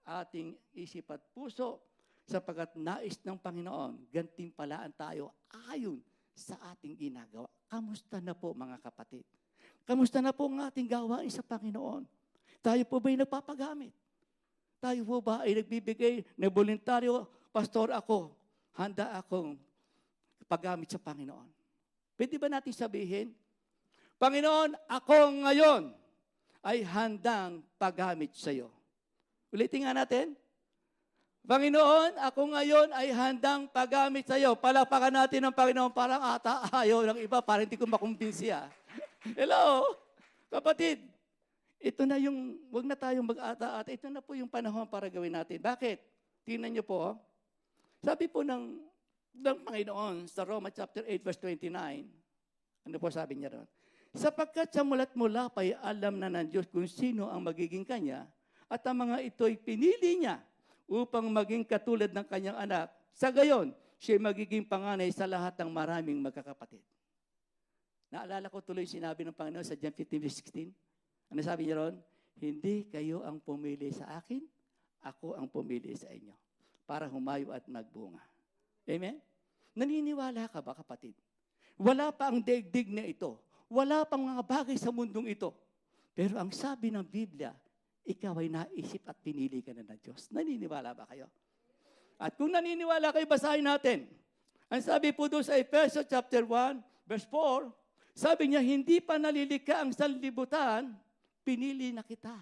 ating isip at puso sapagkat nais ng Panginoon, gantimpalaan tayo ayon sa ating ginagawa. Kamusta na po mga kapatid? Kamusta na po ang ating gawain sa Panginoon? Tayo po ba'y nagpapagamit? Tayo po ba ay nagbibigay ng voluntaryo? Pastor ako, handa akong paggamit sa Panginoon. Pwede ba natin sabihin, Panginoon, ako ngayon ay handang paggamit sa iyo. Ulitin nga natin. Panginoon, ako ngayon ay handang paggamit sa iyo. Palapakan natin ng Panginoon, parang ata ayaw ng iba, parang hindi ko makumbinsi. Hello, kapatid. Ito na yung, wag na tayong mag-ata-ata. Ito na po yung panahon para gawin natin. Bakit? Tingnan niyo po. Sabi po ng Panginoon sa Roma chapter 8 verse 29. Ano po sabi niya ron? Sapagkat sa mula't mula pa'y alam na ng Diyos kung sino ang magiging kanya at ang mga ito'y pinili niya upang maging katulad ng kanyang anak. Sa gayon, siya magiging panganay sa lahat ng maraming magkakapatid. Naalala ko tuloy sinabi ng Panginoon sa John 15:16. Ano sabi niya ron? Hindi kayo ang pumili sa akin, ako ang pumili sa inyo para humayo at magbunga. Amen? Naniniwala ka ba, kapatid? Wala pa ang daigdig na ito. Wala pang mga bagay sa mundong ito. Pero ang sabi ng Biblia, ikaw ay naisip at pinili ka na ng Diyos. Naniniwala ba kayo? At kung naniniwala kayo, basahin natin. Ang sabi po doon sa Efeso chapter 1, verse 4, sabi niya, hindi pa nalilikha ang sanlibutan, pinili na kita.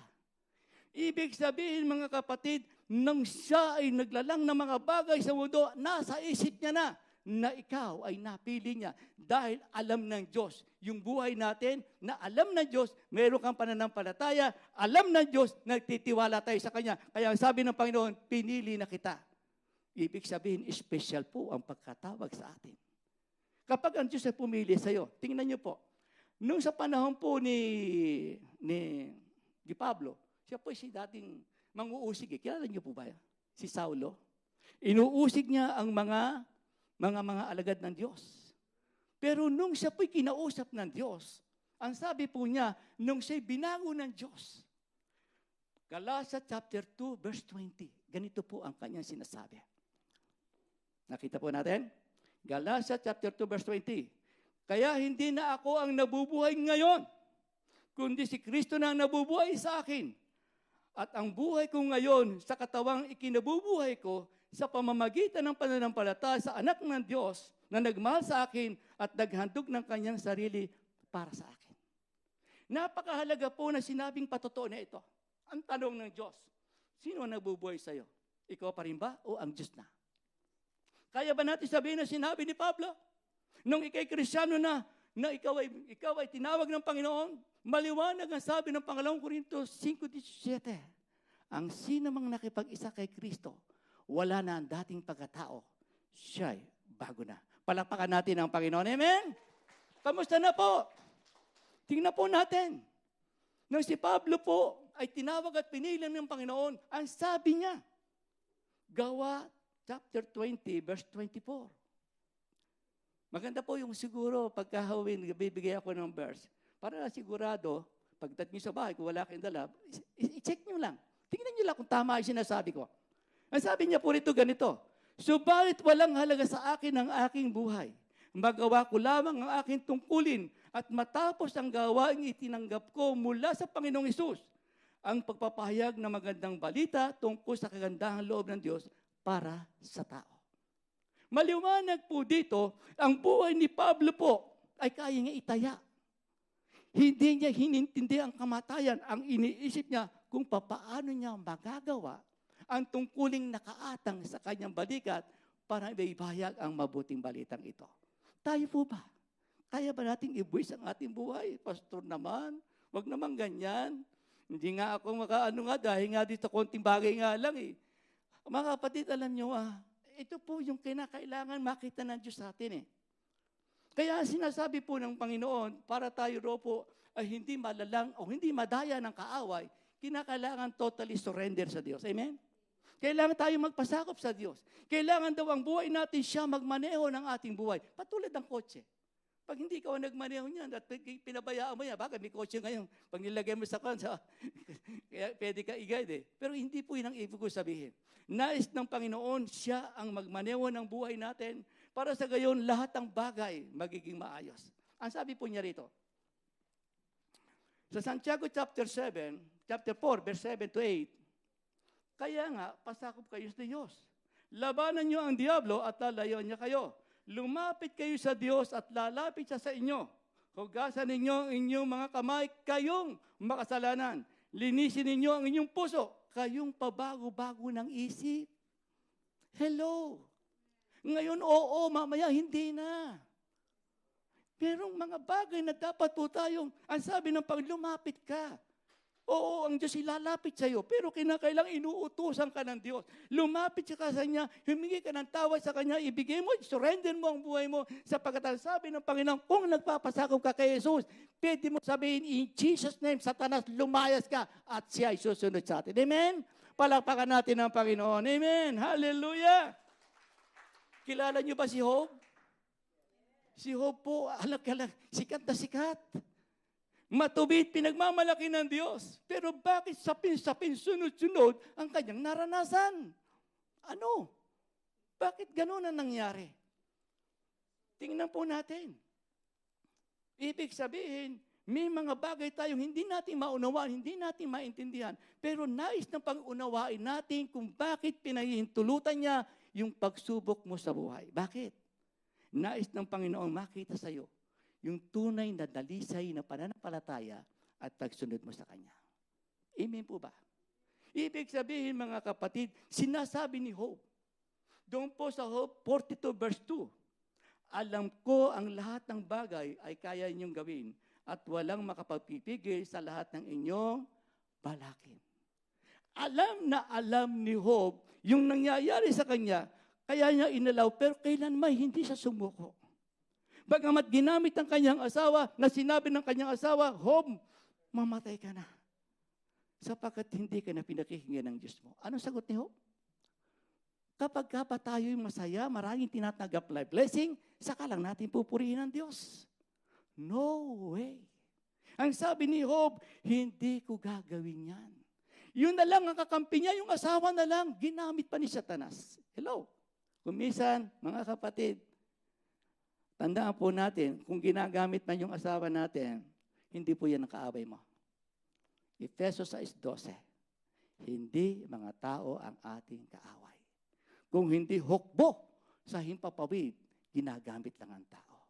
Ibig sabihin, mga kapatid, nang siya ay naglalang ng mga bagay sa mundo, nasa isip niya na ikaw ay napili niya dahil alam ng Diyos. Yung buhay natin na alam ng Diyos, meron kang pananampalataya, alam ng Diyos, nagtitiwala tayo sa Kanya. Kaya ang sabi ng Panginoon, pinili na kita. Ibig sabihin, special po ang pagkatawag sa atin. Kapag ang Diyos ay pumili sa iyo, tingnan niyo po, nung sa panahon po ni Pablo, siya po si dating manguusig. Kilala niyo po ba yan? Si Saulo. Inuusig niya ang mga alagad ng Diyos. Pero nung siya po'y kinausap ng Diyos, ang sabi po niya, nung siya'y binago ng Diyos, Galatia chapter 2, verse 20, ganito po ang kanyang sinasabi. Nakita po natin? Galatia chapter 2, verse 20. Kaya hindi na ako ang nabubuhay ngayon, kundi si Kristo na ang nabubuhay sa akin. At ang buhay ko ngayon sa katawang ikinabubuhay ko sa pamamagitan ng pananampalataya sa anak ng Diyos na nagmahal sa akin at naghandog ng kanyang sarili para sa akin. Napakahalaga po na sinabing patotoo na ito. Ang tanong ng Diyos, sino ang nabubuhay sa iyo? Ikaw pa rin ba o ang Diyos na? Kaya ba natin sabihin na sinabi ni Pablo? Nung ikay Kristyano na ikaw ay tinawag ng Panginoon, maliwanag ang sabi ng pangalawang Korintos 5:17. Ang sino mang nakipag-isa kay Kristo, wala na ang dating pagkatao. Siya'y bago na. Palakpakan natin ang Panginoon. Amen? Kamusta na po? Tingnan po natin. Nung si Pablo po ay tinawag at pinilang ng Panginoon, ang sabi niya, Gawa chapter 20, verse 24. Maganda po yung siguro pagkahawin, bibigay ako ng verse. Para sigurado, pagdating niyo sa bahay, kung wala kayong dala, i-check niyo lang. Tingnan niyo lang kung tama yung sinasabi ko. Ang sabi niya po rito ganito, subalit walang halaga sa akin ang aking buhay. Magawa ko lamang ang aking tungkulin at matapos ang gawaing itinanggap ko mula sa Panginoong Hesus, ang pagpapahayag ng magandang balita tungkol sa kagandahang loob ng Diyos para sa tao. Maliwanag po dito, ang buhay ni Pablo po ay kaya niya itaya. Hindi niya hinintindi ang kamatayan. Ang iniisip niya kung papaano niya magagawa ang tungkuling nakaatang sa kanyang balikat para ibayag ang mabuting balitang ito. Tayo po ba? Kaya ba nating ibuwis ang ating buhay? Pastor naman, wag naman ganyan. Hindi nga ako makaano nga dahil nga dito konting bagay nga lang eh. Mga kapatid, alam nyo ito po yung kinakailangan makita ng Diyos sa atin eh. Kaya sinasabi po ng Panginoon, para tayo ro po ay hindi malalang o hindi madaya ng kaaway, kinakailangan totally surrender sa Diyos. Amen? Kailangan tayo magpasakop sa Diyos. Kailangan daw ang buhay natin siya magmaneho ng ating buhay. Patulad ng kotse. Pag hindi ka nagmaneho niyan at pinabayaan mo yan, baka may kotse ngayon, pag nilagay mo sa kansa, pwede ka i-guide eh. Pero hindi po yun ang ibig ko sabihin. Nais ng Panginoon, siya ang magmaneho ng buhay natin para sa gayon lahat ng bagay magiging maayos. Ang sabi po niya rito, sa Santiago chapter 4, verse 7 to 8, kaya nga, pasakop kayo sa Diyos. Labanan niyo ang Diablo at lalayon niya kayo. Lumapit kayo sa Diyos at lalapit siya sa inyo. Hugasan ninyo ang inyong mga kamay, kayong makasalanan. Linisin ninyo ang inyong puso, kayong pabago-bago ng isip. Hello. Ngayon, oo, mamaya hindi na. Merong mga bagay na dapat po tayong, ang sabi ng Panginoon, lumapit ka. Oo, ang Diyos ilalapit sa iyo, pero kinakailang inuutusan ka ng Diyos. Lumapit ka sa Kanya, humingi ka ng tawad sa Kanya, ibigay mo, surrender mo ang buhay mo, sapagkat ang sabi ng Panginoon, kung nagpapasakop ka kay Jesus, pwede mo sabihin, in Jesus' name, Satanas, lumayas ka, at siya ay susunod sa atin. Amen? Palakpakan natin ang Panginoon. Amen? Hallelujah! Kilala niyo ba si Job? Si Job po, sikat na sikat. Matubid, pinagmamalaki ng Diyos. Pero bakit sapin-sapin, sunod-sunod ang kanyang naranasan? Ano? Bakit ganun ang nangyari? Tingnan po natin. Ibig sabihin, may mga bagay tayong hindi natin maunawaan, hindi natin maintindihan, pero nais ng pag-unawain natin kung bakit pinahihintulutan niya yung pagsubok mo sa buhay. Bakit? Nais ng Panginoong makita sa iyo yung tunay na dalisay na pananampalataya at pagsunod mo sa Kanya. Amen po ba? Ibig sabihin, mga kapatid, sinasabi ni Job, doon po sa Job 42 verse 2, alam ko ang lahat ng bagay ay kaya ninyong gawin at walang makapagpipigil sa lahat ng inyong balakin. Alam na alam ni Job yung nangyayari sa kanya, kaya niya inalaw, pero kailanman hindi siya sumuko. Bagamat ginamit ng kanyang asawa, na sinabi ng kanyang asawa, Job, mamatay ka na. Sapagkat hindi ka na pinakikinggan ng Diyos mo. Anong sagot ni Job? Kapag pa tayo'y masaya, maraming tinatanggap life blessing, saka lang natin pupurihin ang Diyos. No way. Ang sabi ni Job, hindi ko gagawin yan. Yun na lang ang kakampi niya, yung asawa na lang, ginamit pa ni Satanas. Hello. Kumisan, mga kapatid, tandaan po natin, kung ginagamit man yung asawa natin, hindi po yan ang kaaway mo. Efesos 6:12, hindi mga tao ang ating kaaway. Kung hindi hukbo sa himpapawid, ginagamit lang ang tao.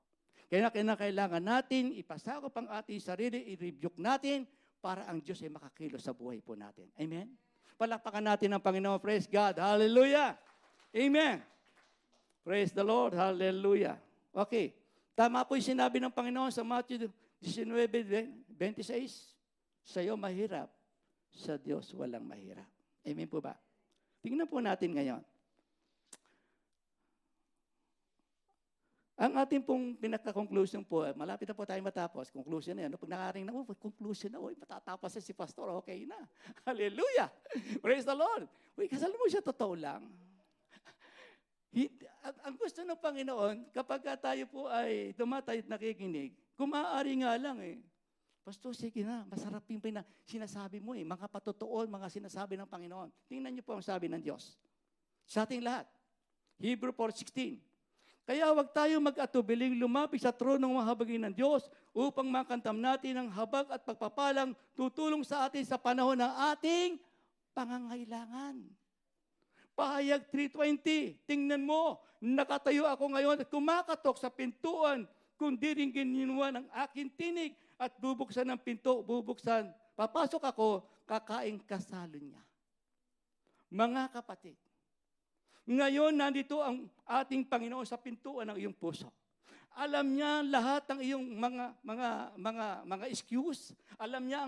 Kaya kailangan natin ipasakop ang ating sarili, i-rebuke natin para ang Diyos ay makakilos sa buhay po natin. Amen? Palakpakan natin ang Panginoon. Praise God. Hallelujah. Amen. Praise the Lord. Hallelujah. Okay. Tama po yung sinabi ng Panginoon sa Matthew 19:26. Sa iyo mahirap, sa Diyos walang mahirap. Amen po ba? Tingnan po natin ngayon. Ang ating pong pinaka-conclusion po, malapit na po tayo matapos. Conclusion na yan. Pag nakaring na, conclusion na, matatapos na si Pastor, okay na. Hallelujah! Praise the Lord! Kasal mo siya, totoo lang. Ang gusto ng Panginoon, kapag tayo po ay tumatay at nakikinig, kung maaari nga lang Pastor, sige na, masarap yung sinasabi mo mga patotoo, mga sinasabi ng Panginoon. Tingnan niyo po ang sabi ng Diyos. Sa ating lahat. Hebrew 4:16. Kaya huwag tayo mag-atubiling lumapit sa tronong mahabagin ng Diyos upang makantam natin ang habag at pagpapalang tutulong sa atin sa panahon ng ating pangangailangan. Pahayag 3:20, tingnan mo, nakatayo ako ngayon at kumakatok sa pintuan, kung diringgin niyo ang aking tinig at bubuksan ng pinto, papasok ako, kakaing kasalo niya. Mga kapatid, ngayon, nandito ang ating Panginoon sa pintuan ng iyong puso. Alam niya lahat ng iyong mga excuse. Alam niya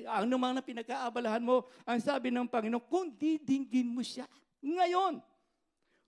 ano mga pinag-aabalahan mo. Ang sabi ng Panginoon, kung didinggin mo siya, ngayon,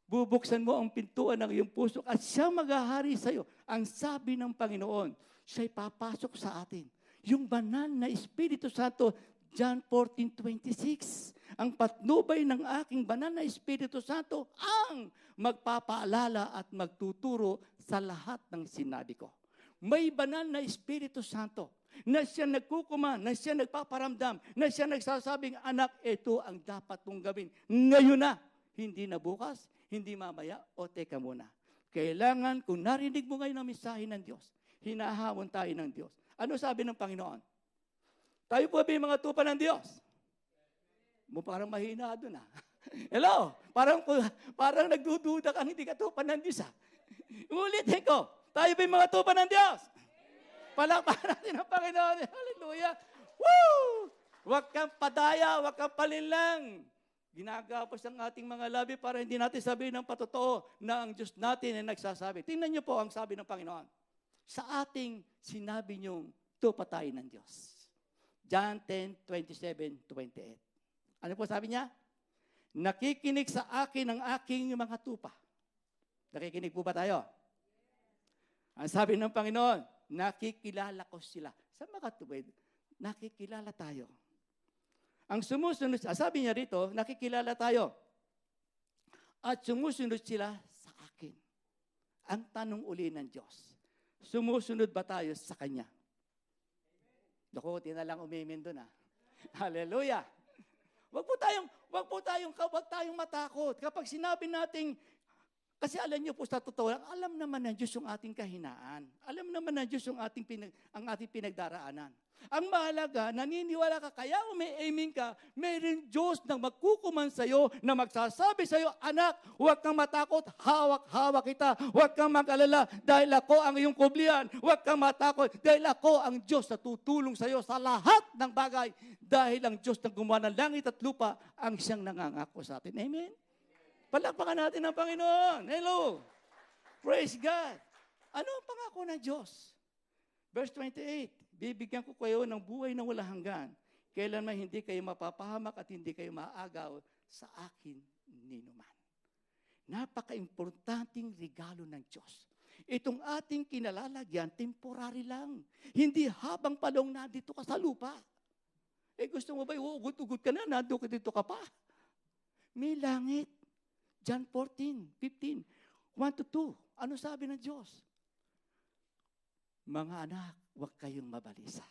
bubuksan mo ang pintuan ng iyong puso at siya maghahari sa iyo. Ang sabi ng Panginoon, siya'y papasok sa atin. Yung banal na Espiritu Santo, John 14:26. Ang patnubay ng aking banal na Espiritu Santo ang magpapaalala at magtuturo sa lahat ng sinabi ko. May banal na Espiritu Santo na siya nagkukuma, na siya nagpaparamdam, na siya nagsasabing, anak, ito ang dapat mong gawin. Ngayon na, hindi na bukas, hindi mamaya, o teka muna. Kailangan, kung narinig mo ngayon ang mensahe ng Diyos, hinahamon tayo ng Diyos. Ano sabi ng Panginoon? Tayo po ba yung mga tupa ng Diyos? Parang mahina doon Hello? Parang nagdududa kang hindi ka tupa ng Diyos Ulitin ko. Tayo ba yung mga tupa ng Diyos? Palakpakan natin ang Panginoon. Hallelujah. Woo! Huwag kang padaya, huwag kang palinlang. Ginagapos ang ating mga labi para hindi natin sabihin ng patotoo na ang Diyos natin ay nagsasabi. Tingnan niyo po ang sabi ng Panginoon. Sa ating sinabi niyong tupatayin ng Diyos. John 10:27-28. Ano po sabi niya? Nakikinig sa akin ang aking mga tupa. Nakikinig po ba tayo? Ang sabi ng Panginoon, nakikilala ko sila. Sa mga tuwid, nakikilala tayo. Ang sumusunod, sabi niya rito, nakikilala tayo. At sumusunod sila sa akin. Ang tanong uli ng Diyos, sumusunod ba tayo sa Kanya? Naku, tinalang umimin doon Hallelujah. Wag tayong matakot. Kapag sinabi nating, kasi alam niyo po sa totoo, alam naman ng Diyos yung ating kahinaan. Alam naman ng Diyos yung ating pinagdaraanan. Ang mahalaga, naniniwala ka, kaya umi-aiming ka, mayroon Diyos na magkukuman sa'yo, na magsasabi sa'yo, anak, huwag kang matakot, hawak-hawak kita, huwag kang mag-alala, dahil ako ang iyong kublihan, huwag kang matakot, dahil ako ang Diyos na tutulong sa'yo sa lahat ng bagay, dahil ang Diyos na gumawa ng langit at lupa, ang siyang nangangako sa atin. Amen? Palakpakan natin ang Panginoon. Hello! Praise God! Ano ang pangako ng Diyos? Verse 28, bibigyan ko kayo ng buhay na walang hanggan. Kailanman hindi kayo mapapahamak at hindi kayo maagaw sa akin ninuman. Napaka-importanting regalo ng Diyos. Itong ating kinalalagyan, temporary lang. Hindi habang palong nandito ka sa lupa. Gusto mo ba, uugod-ugod ka na, dito ka pa. May langit. John 14:15, 1-2. Ano sabi ng Diyos? Mga anak, huwag kayong mabalisa.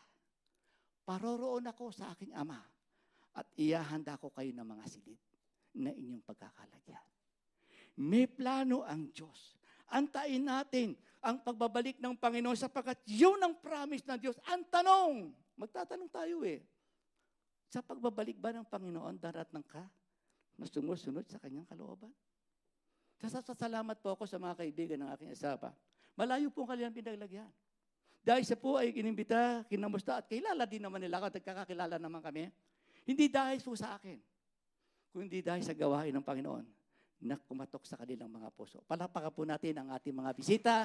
Paroroon ako sa aking Ama at iyahanda ko kayo ng mga silid na inyong pagkakalagyan. May plano ang Diyos. Antayin natin ang pagbabalik ng Panginoon sapagkat yun ang promise ng Diyos. Ang tanong, magtatanong tayo sa pagbabalik ba ng Panginoon, daratnan ka na sumusunod sa kanyang kalooban? Salamat po ako sa mga kaibigan ng aking asawa. Malayo po ang kanilang pinaglagyan. Dahil siya po ay inimbita, kinamusta at kilala din naman nila ako, nagkakakilala naman kami. Hindi dahil po sa akin, kundi dahil sa gawain ng Panginoon na kumatok sa kanilang mga puso. Palakpakan po natin ang ating mga bisita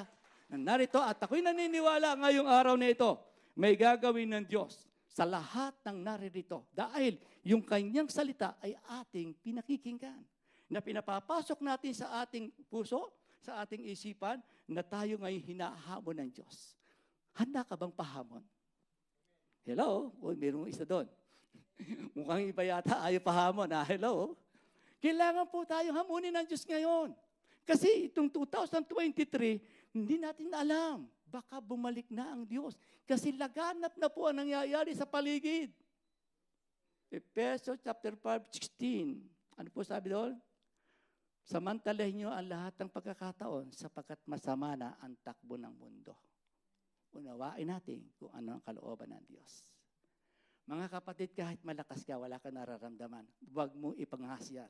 na narito at ako'y naniniwala ngayong araw na ito, may gagawin ng Diyos sa lahat ng naririto dahil yung kanyang salita ay ating pinakikinggan. Na pinapapasok natin sa ating puso, sa ating isipan, na tayo ngayon hinahamon ng Diyos. Handa ka bang pahamon? Hello? O, mayroong isa doon. Mukhang iba yata ayaw pahamon. Hello? Kailangan po tayong hamunin ng Diyos ngayon. Kasi itong 2023, hindi natin alam. Baka bumalik na ang Diyos. Kasi laganap na po ang nangyayari sa paligid. Efesos chapter 5:16. Ano po sabi doon? Samantalahin niyo ang lahat ng pagkakataon sapagkat masama na ang takbo ng mundo. Unawain natin kung ano ang kalooban ng Diyos. Mga kapatid, kahit malakas ka, wala ka nararamdaman, huwag mo ipanghas yan.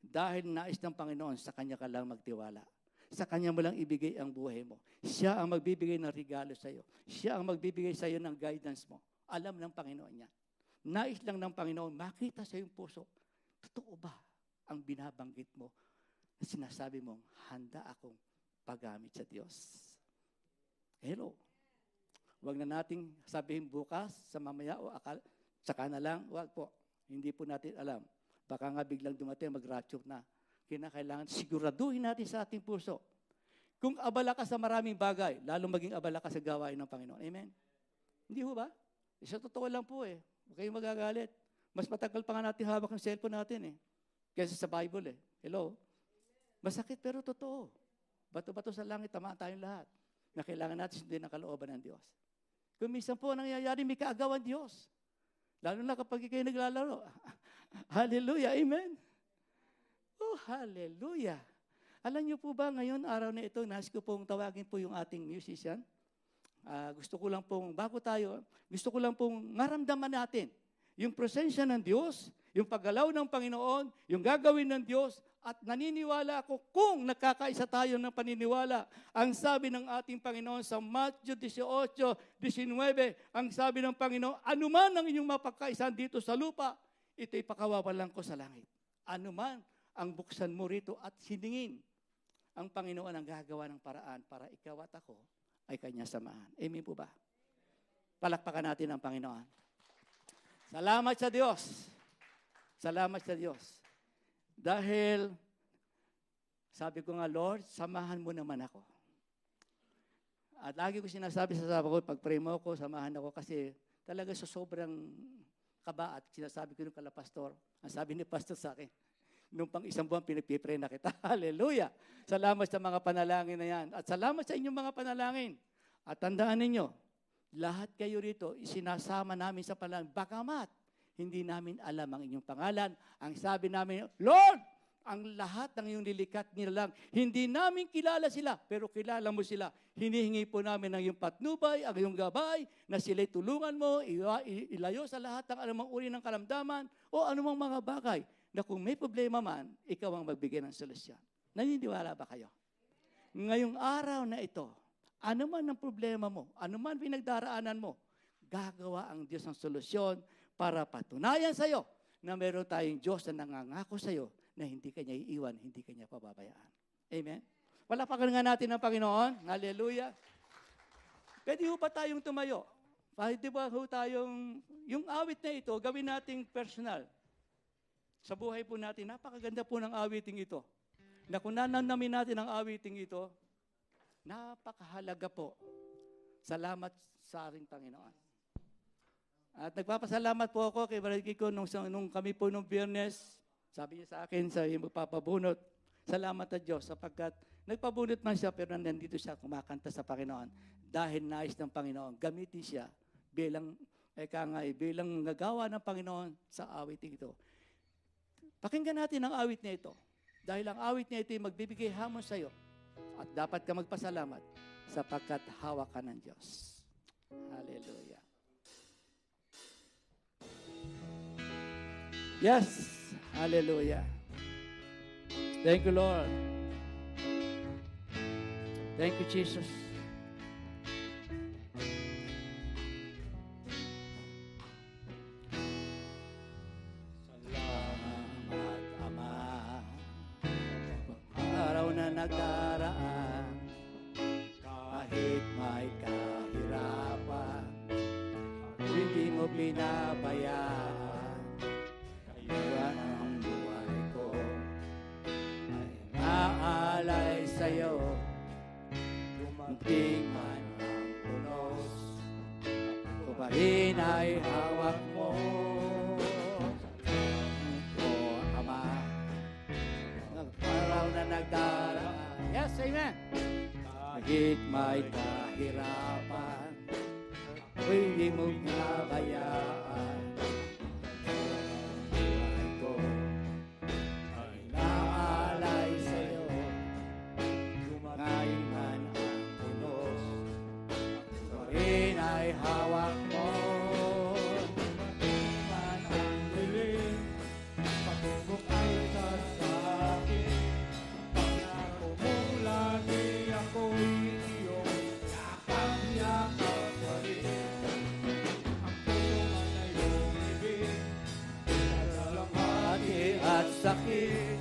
Dahil nais ng Panginoon, sa Kanya ka lang magtiwala. Sa Kanya mo lang ibigay ang buhay mo. Siya ang magbibigay ng regalo sa iyo. Siya ang magbibigay sa iyo ng guidance mo. Alam ng Panginoon yan. Nais lang ng Panginoon, makita sa iyong puso, totoo ba ang binabanggit mo? Sinasabi mong, handa akong paggamit sa Diyos. Hello. Huwag na nating sabihin bukas, sa mamaya, o saka na lang. Huwag po. Hindi po natin alam. Baka nga biglang dumating, mag-rapture na. Kinakailangan, siguraduhin natin sa ating puso. Kung abala ka sa maraming bagay, lalo maging abala ka sa gawain ng Panginoon. Amen? Hindi ho ba? Sa totoo lang po Huwag kayong magagalit. Mas matagal pa nga natin hawak ang cellphone natin kaysa sa Bible Hello? Masakit pero totoo. Bato-bato sa langit, tamaan tayong lahat. Na kailangan natin sundin ang kalooban ng Diyos. Kung minsan po nangyayari, may kaagawan Diyos. Lalo na kapag kayo naglalaro. Hallelujah, amen. Oh, hallelujah. Alam niyo po ba ngayon, araw na ito, nais ko pong tawagin po yung ating musician. Gusto ko lang pong, bago tayo, gusto ko lang pong maramdaman natin yung presensya ng Diyos, yung paggalaw ng Panginoon, yung gagawin ng Diyos, At naniniwala ako kung nagkakaisa tayo ng paniniwala. Ang sabi ng ating Panginoon sa Matthew 18:19, ang sabi ng Panginoon, anuman ang inyong mapagkaisahan dito sa lupa, ito'y pakawawalan ko sa langit. Anuman ang buksan mo rito at siningin, ang Panginoon ang gagawa ng paraan para ikaw at ako ay Kanya samahan. Amen po ba? Palakpakan natin ang Panginoon. Salamat sa Diyos. Salamat sa Diyos. Dahil, sabi ko nga, Lord, samahan mo naman ako. At lagi ko sinasabi sa sabi ko, pag pray mo ako, samahan ako kasi talaga sa sobrang kaba at sinasabi ko nung kala pastor, ang sabi ni pastor sa akin, nung pang isang buwan pinipipray na kita. Hallelujah! Salamat sa mga panalangin na yan. At salamat sa inyong mga panalangin. At tandaan ninyo, lahat kayo rito, isinasama namin sa panalangin. Bagamat, hindi namin alam ang inyong pangalan. Ang sabi namin, Lord, ang lahat ng iyong nilikat nila lang, hindi namin kilala sila, pero kilala mo sila. Hinihingi po namin ang iyong patnubay, ang iyong gabay, na sila'y tulungan mo, ilayo sa lahat ng anumang uri ng kalamdaman, o anumang mga bagay, na kung may problema man, ikaw ang magbigay ng solusyon. Naniniwala ba kayo? Ngayong araw na ito, anuman ang problema mo, anuman pinagdaraanan mo, gagawa ang Diyos ng solusyon para patunayan sa iyo na meron tayong Diyos na nangangako sa iyo na hindi Kanya iiwan, hindi Kanya pababayaan. Amen? Palapakan nga natin ang Panginoon. Hallelujah. Pwede ho pa tayong tumayo? Pwede ba ho tayong, yung awit na ito, gawin nating personal. Sa buhay po natin, napakaganda po ng awiting ito. Na kung nananamin natin ang awiting ito, napakahalaga po. Salamat sa ating Panginoon. At nagpapasalamat po ako kay Brother Kiko nung kami po nung Biyernes, sabi niya sa akin sa magpapabunot, salamat sa Diyos sapagkat nagpabunot man siya pero nandito siya kumakanta sa Panginoon dahil nais ng Panginoon gamitin siya bilang bilang nagawa ng Panginoon sa awiting ito. Pakinggan natin ang awit na ito dahil ang awit na ito ay magbibigay hamon sa iyo at dapat ka magpasalamat sapagkat hawak ka ng Diyos. Hallelujah. Yes. Hallelujah. Thank you, Lord. Thank you, Jesus. Salamat, Ama. Araw na nagdaraan, kahit may kahirapan, hindi mo pinabayaan. Kayuan ang buhay ko ay naalay sa'yo. Dumating man ang punos, ako pa rin ay hawak mo. O Ama, araw na nagdaraan. Yes, amen. Kahit may kahirapan, hindi mo pinabayaan. Hawak mo man ang dilim, pagbubukas ka sa akin. Pangako mo lagi ako'y iyong yakap-yakap pa rin. Ang tulungan na iyong ibig, dalamhati at sakit,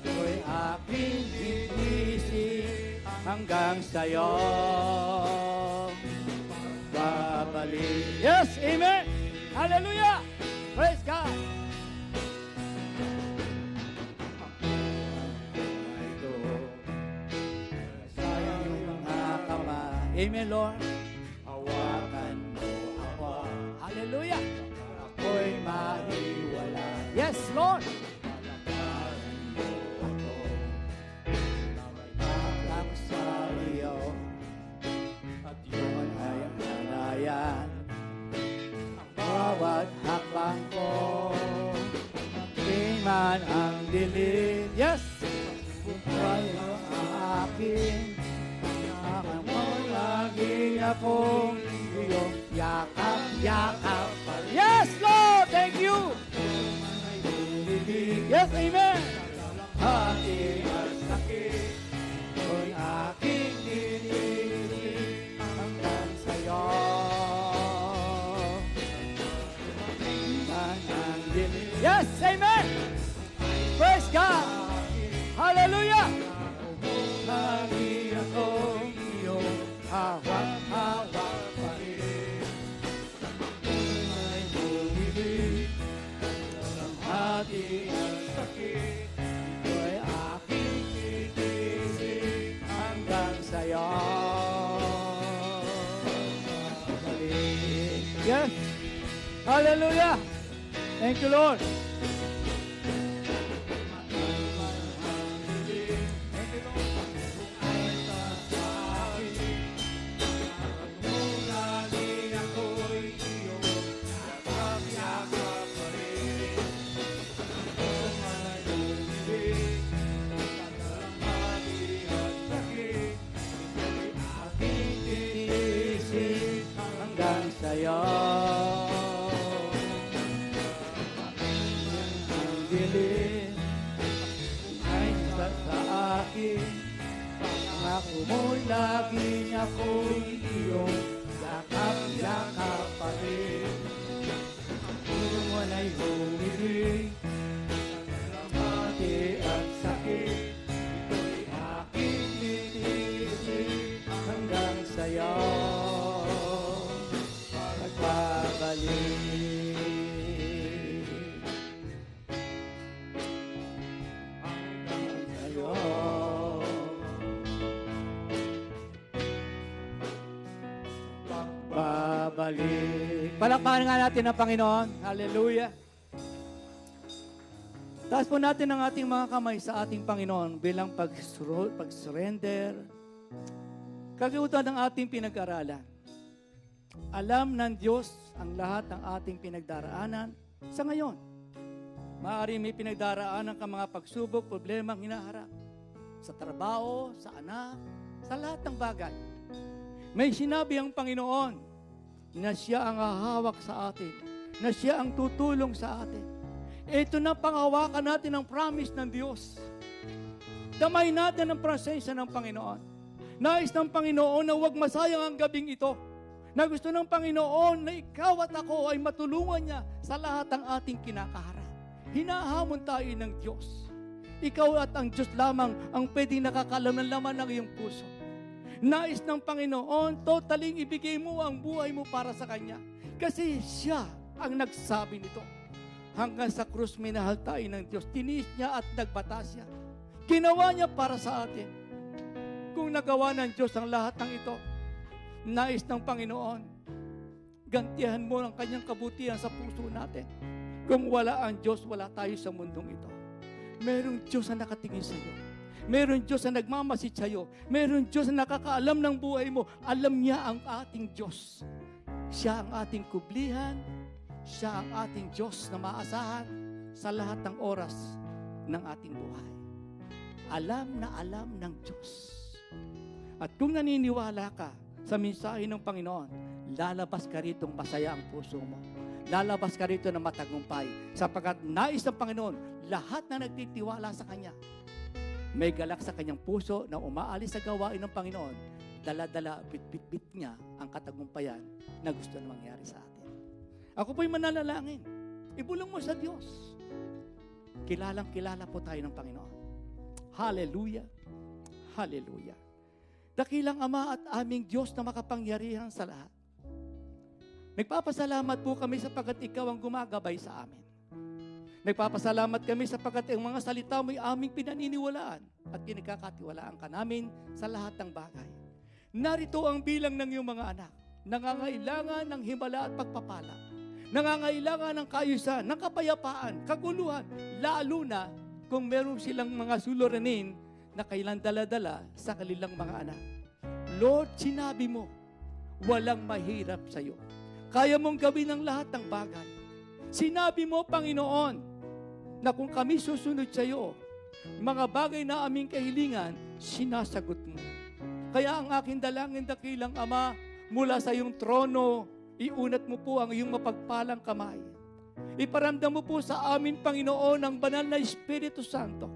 ito'y aking inisip hanggang sa'yo. Yes, amen. Hallelujah. Praise God. Sayang yung mga kamay. Amen, Lord. Hawakan mo ako. Hallelujah. Ako'y mahiwala. Yes, Lord. Palakaran mo ako. Naway sa iyo. At yun ay halayan. Bawat hakbang ko, di man ang dilim. Yes! Buhay ang akin, akan mo lagi akong iyong yakap-yakap. Yes, Lord! Thank you! Yes, amen! Yes, amen. Praise God. Hallelujah. Lagi ako iyong hawak-hawak pa rin. May bumibig ng hati at sakit. Ito'y aking titisig hanggang sa'yo. Yes. Hallelujah. Thank you, Lord. Titisig hanggang sa'yo. Ang dilim ay sa akin. Pangako mo'y laging ako'y iyong yakap-yakap pa rin. Kung wala'y bumibig ng hati at sakit, ito'y aking titisig hanggang sa'yo magbabalik. Hanggang sa'yo magbabalik. Palakpakan nga natin ang Panginoon. Hallelujah. Taas po natin ang ating mga kamay sa ating Panginoon bilang pag-surrender. Kagiutan ng ating pinag-aralan. Alam ng Diyos ang lahat ng ating pinagdaraanan sa ngayon. Maaari may pinagdaraanan ka mga pagsubok, problemang hinaharap. Sa trabaho, sa anak, sa lahat ng bagay. May sinabi ang Panginoon na siya ang hahawak sa atin, na siya ang tutulong sa atin. Ito na panghawakan natin ang promise ng Diyos. Damay natin ang presensya ng Panginoon. Nais ng Panginoon na huwag masayang ang gabing ito. Na gusto ng Panginoon na ikaw at ako ay matulungan niya sa lahat ng ating kinakaharap. Hinahamon tayo ng Diyos. Ikaw at ang Diyos lamang ang pwedeng nakakalam ng laman ng iyong puso. Nais ng Panginoon, totaling ibigay mo ang buhay mo para sa Kanya. Kasi siya ang nagsabi nito. Hanggang sa krus minahal tayo ng Diyos. Tinis niya at nagbatas siya. Ginawa niya para sa atin. Kung nagawa ng Diyos ang lahat ng ito, nais ng Panginoon, gantihan mo ang Kanyang kabutihan sa puso natin. Kung wala ang Diyos, wala tayo sa mundong ito. Merong Diyos na nakatingin sa iyo. Merong Diyos na nagmamasid sa iyo. Merong Diyos na nakakaalam ng buhay mo. Alam niya ang ating Diyos. Siya ang ating kublihan. Siya ang ating Diyos na maasahan sa lahat ng oras ng ating buhay. Alam na alam ng Diyos. At kung naniniwala ka sa mensahe ng Panginoon, lalabas ka rito masaya ang puso mo. Lalabas ka rito na matagumpay. Sapagkat nais ng Panginoon, lahat na nagtitiwala sa Kanya, may galak sa Kanyang puso na umaalis sa gawain ng Panginoon, dala-dala, bit-bit niya ang katagumpayan na gusto na mangyari sa atin. Ako po'y mananalangin. Ibulong mo sa Diyos. Kilalang-kilala po tayo ng Panginoon. Hallelujah. Hallelujah. Dakilang Ama at aming Diyos na makapangyarihan sa lahat. Nagpapasalamat po kami sapagkat Ikaw ang gumagabay sa amin. Nagpapasalamat kami sapagkat ang mga salita mo'y aming pinaniniwalaan at kinikakatiwalaan ka namin sa lahat ng bagay. Narito ang bilang ng iyong mga anak. Nangangailangan ng himala at pagpapala. Nangangailangan ng kaayusan, ng kapayapaan, kaguluhan, lalo na kung meron silang mga suliranin na kailan dala-dala sa kanilang mga anak. Lord, sinabi mo, walang mahirap sa iyo. Kaya mong gawin ang lahat ng bagay. Sinabi mo, Panginoon, na kung kami susunod sa iyo, mga bagay na aming kahilingan, sinasagot mo. Kaya ang aking dalangin, dakilang Ama, mula sa iyong trono, iunat mo po ang iyong mapagpalang kamay. Iparamdam mo po sa amin, Panginoon, ang banal na Espiritu Santo,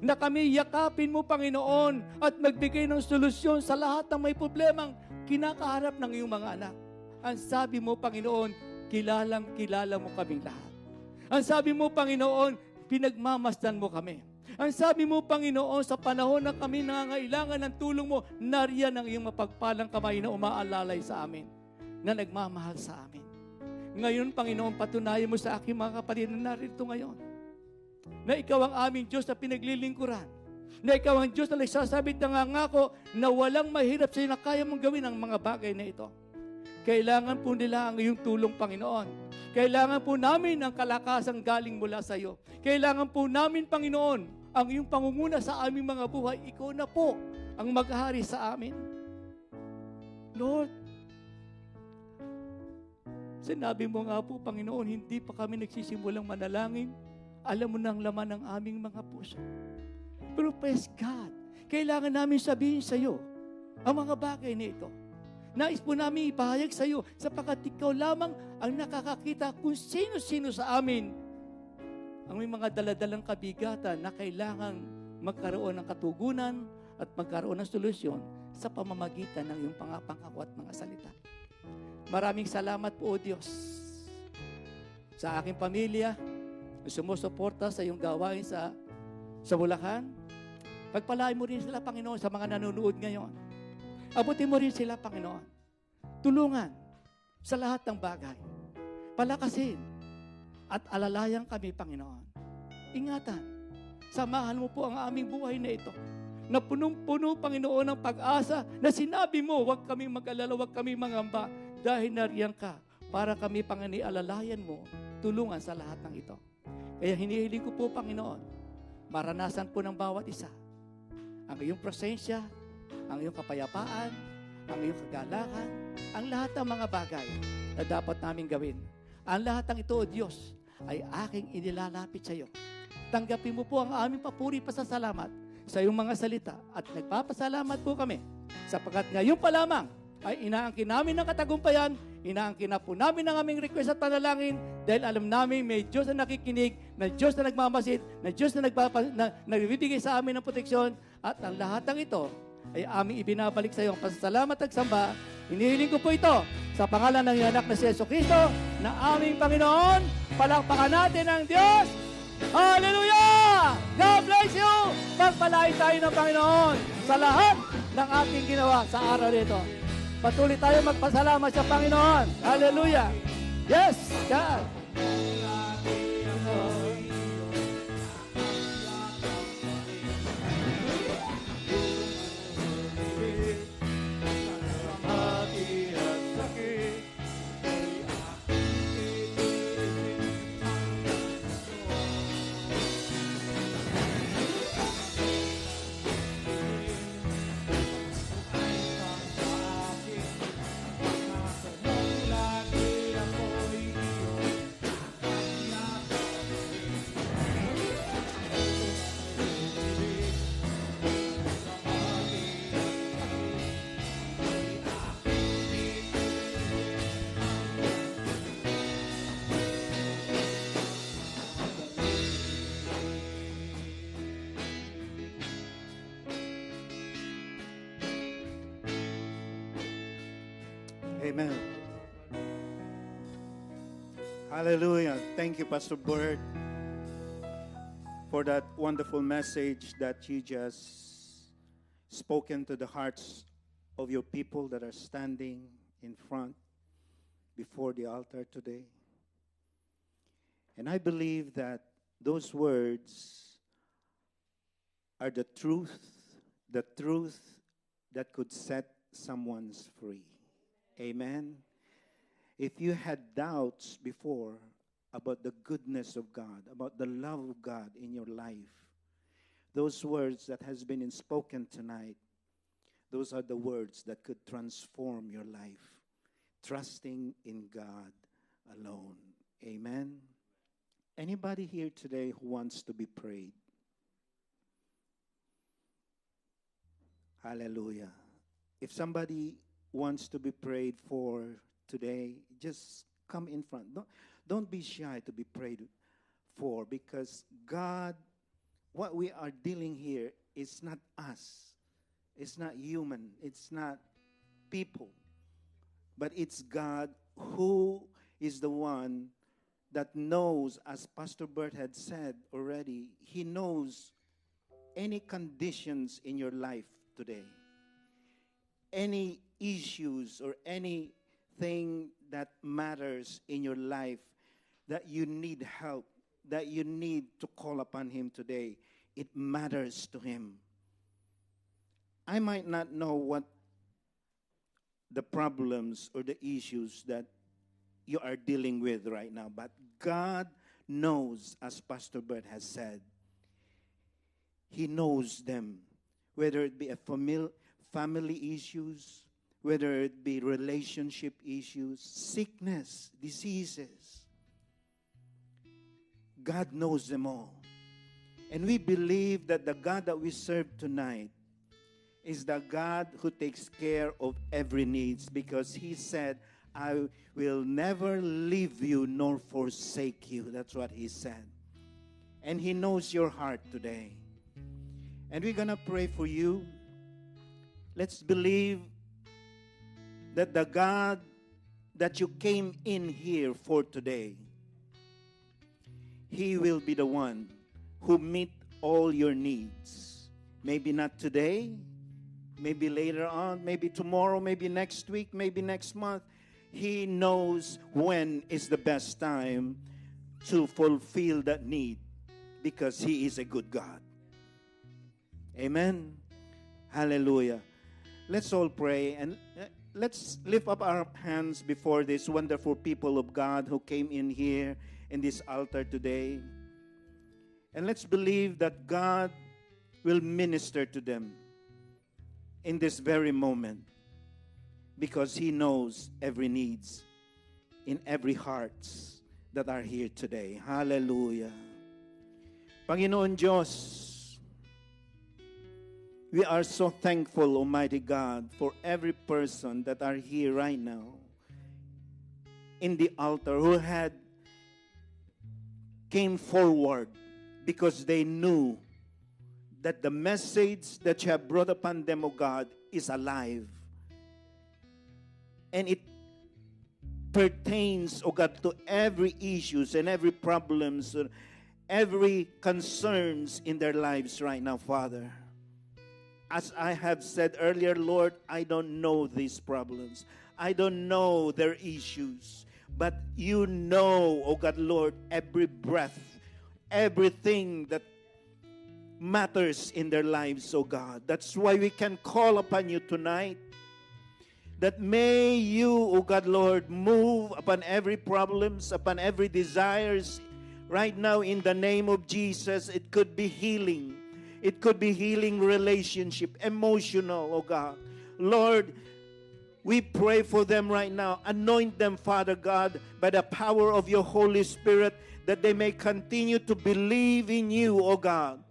na kami yakapin mo, Panginoon, at magbigay ng solusyon sa lahat ng may problemang kinakaharap ng iyong mga anak. Ang sabi mo, Panginoon, kilalang-kilala mo kaming lahat. Ang sabi mo, Panginoon, pinagmamasdan mo kami. Ang sabi mo, Panginoon, sa panahon na kami nangangailangan ng tulong mo, nariyan ang iyong mapagpalang kamay na umaalalay sa amin, na nagmamahal sa amin. Ngayon, Panginoon, patunayan mo sa aking mga kapatid na narito ngayon, na ikaw ang aming Diyos na pinaglilingkuran, na ikaw ang Diyos na nagsasabit ng ngangako na walang mahirap sa iyo na kaya mong gawin ang mga bagay na ito. Kailangan po nila ang iyong tulong, Panginoon. Kailangan po namin ang kalakasang galing mula sa iyo. Kailangan po namin, Panginoon, ang iyong pangunguna sa aming mga buhay. Ikaw na po ang maghahari sa amin. Lord, sinabi mo nga po, Panginoon, hindi pa kami nagsisimulang manalangin. Alam mo na ang laman ng aming mga puso. Pero praise God, kailangan namin sabihin sa iyo ang mga bagay na ito. Nais po namin ipahayag sa iyo sapagkat ikaw lamang ang nakakakita kung sino-sino sa amin ang may mga daladalang kabigatan na kailangan magkaroon ng katugunan at magkaroon ng solusyon sa pamamagitan ng iyong pangako at mga salita. Maraming salamat po, O Diyos, sa aking pamilya, sumusuporta sa iyong gawain sa Bulacan. Pagpalain mo rin sila, Panginoon, sa mga nanonood ngayon. Abutin mo rin sila, Panginoon. Tulungan sa lahat ng bagay. Palakasin at alalayan kami, Panginoon. Ingatan. Samahan mo po ang aming buhay na ito, na punong-puno, Panginoon, ng pag-asa na sinabi mo, huwag kami mag-alala, huwag kami mangamba, dahil nariyan ka para kami, Panginoon, alalayan mo, tulungan sa lahat ng ito. Kaya hinihiling ko po, Panginoon, maranasan po ng bawat isa ang iyong presensya, ang iyong kapayapaan, ang iyong kagalakan, ang lahat ng mga bagay na dapat namin gawin. Ang lahat ng ito, O Diyos, ay aking inilalapit sa iyo. Tanggapin mo po ang aming papuri pasasalamat sa iyong mga salita at nagpapasalamat po kami sapagkat ngayon pa lamang ay inaangkin namin ng katagumpayan, inaangkin na po namin ang aming request at panalangin dahil alam namin may Diyos na nakikinig, na Diyos na nagmamasid, na Diyos na nagbibigay sa amin ng proteksyon at ang lahat ng ito ay aming ibinabalik sa iyo ang pasasalamat at samba. Hinihiling ko po ito sa pangalan ng iyong anak na si Jesucristo na aming Panginoon. Palakpakan natin ang Diyos. Hallelujah! God bless you! Pagpalain tayo ng Panginoon sa lahat ng ating ginawa sa araw nito. Patuloy tayo magpasalamat sa Panginoon. Hallelujah! Yes, God! Amen. Hallelujah. Thank you, Pastor Bert, for that wonderful message that you just spoken to the hearts of your people that are standing in front before the altar today. And I believe that those words are the truth that could set someone's free. Amen. If you had doubts before about the goodness of God, about the love of God in your life, those words that has been spoken tonight, those are the words that could transform your life. Trusting in God alone. Amen. Anybody here today who wants to be prayed? Hallelujah. If somebody wants to be prayed for today, just come in front. Don't be shy to be prayed for, because God, what we are dealing here is not us. It's not human. It's not people. But it's God who is the one that knows, as Pastor Bert had said already, He knows any conditions in your life today, any issues or anything that matters in your life that you need help, that you need to call upon Him today. It matters to Him. I might not know what the problems or the issues that you are dealing with right now, but God knows, as Pastor Bert has said. He knows them, whether it be a family issues, whether it be relationship issues, sickness, diseases. God knows them all. And we believe that the God that we serve tonight is the God who takes care of every needs, because He said, I will never leave you nor forsake you. That's what He said. And He knows your heart today. And we're going to pray for you. Let's believe that the God that you came in here for today, He will be the one who meet all your needs. Maybe not today, maybe later on, maybe tomorrow, maybe next week, maybe next month. He knows when is the best time to fulfill that need, because He is a good God. Amen. Hallelujah. Let's all pray, and let's lift up our hands before this wonderful people of God who came in here in this altar today. And let's believe that God will minister to them in this very moment, because He knows every needs in every hearts that are here today. Hallelujah. Panginoon Diyos, we are so thankful, Almighty God, for every person that are here right now in the altar who had came forward because they knew that the message that you have brought upon them, O God, is alive. And it pertains, O God, to every issues and every problems, every concerns in their lives right now, Father. As I have said earlier, Lord, I don't know these problems. I don't know their issues. But you know, oh God, Lord, every breath, everything that matters in their lives, oh God. That's why we can call upon you tonight. That may you, oh God, Lord, move upon every problems, upon every desires. Right now, in the name of Jesus, it could be healing. It could be healing relationship, emotional, oh God. Lord, we pray for them right now. Anoint them, Father God, by the power of your Holy Spirit, that they may continue to believe in you, oh God.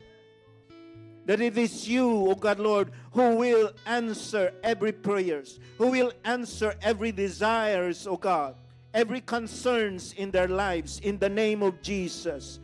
That it is you, oh God, Lord, who will answer every prayers, who will answer every desires, oh God, every concerns in their lives, in the name of Jesus.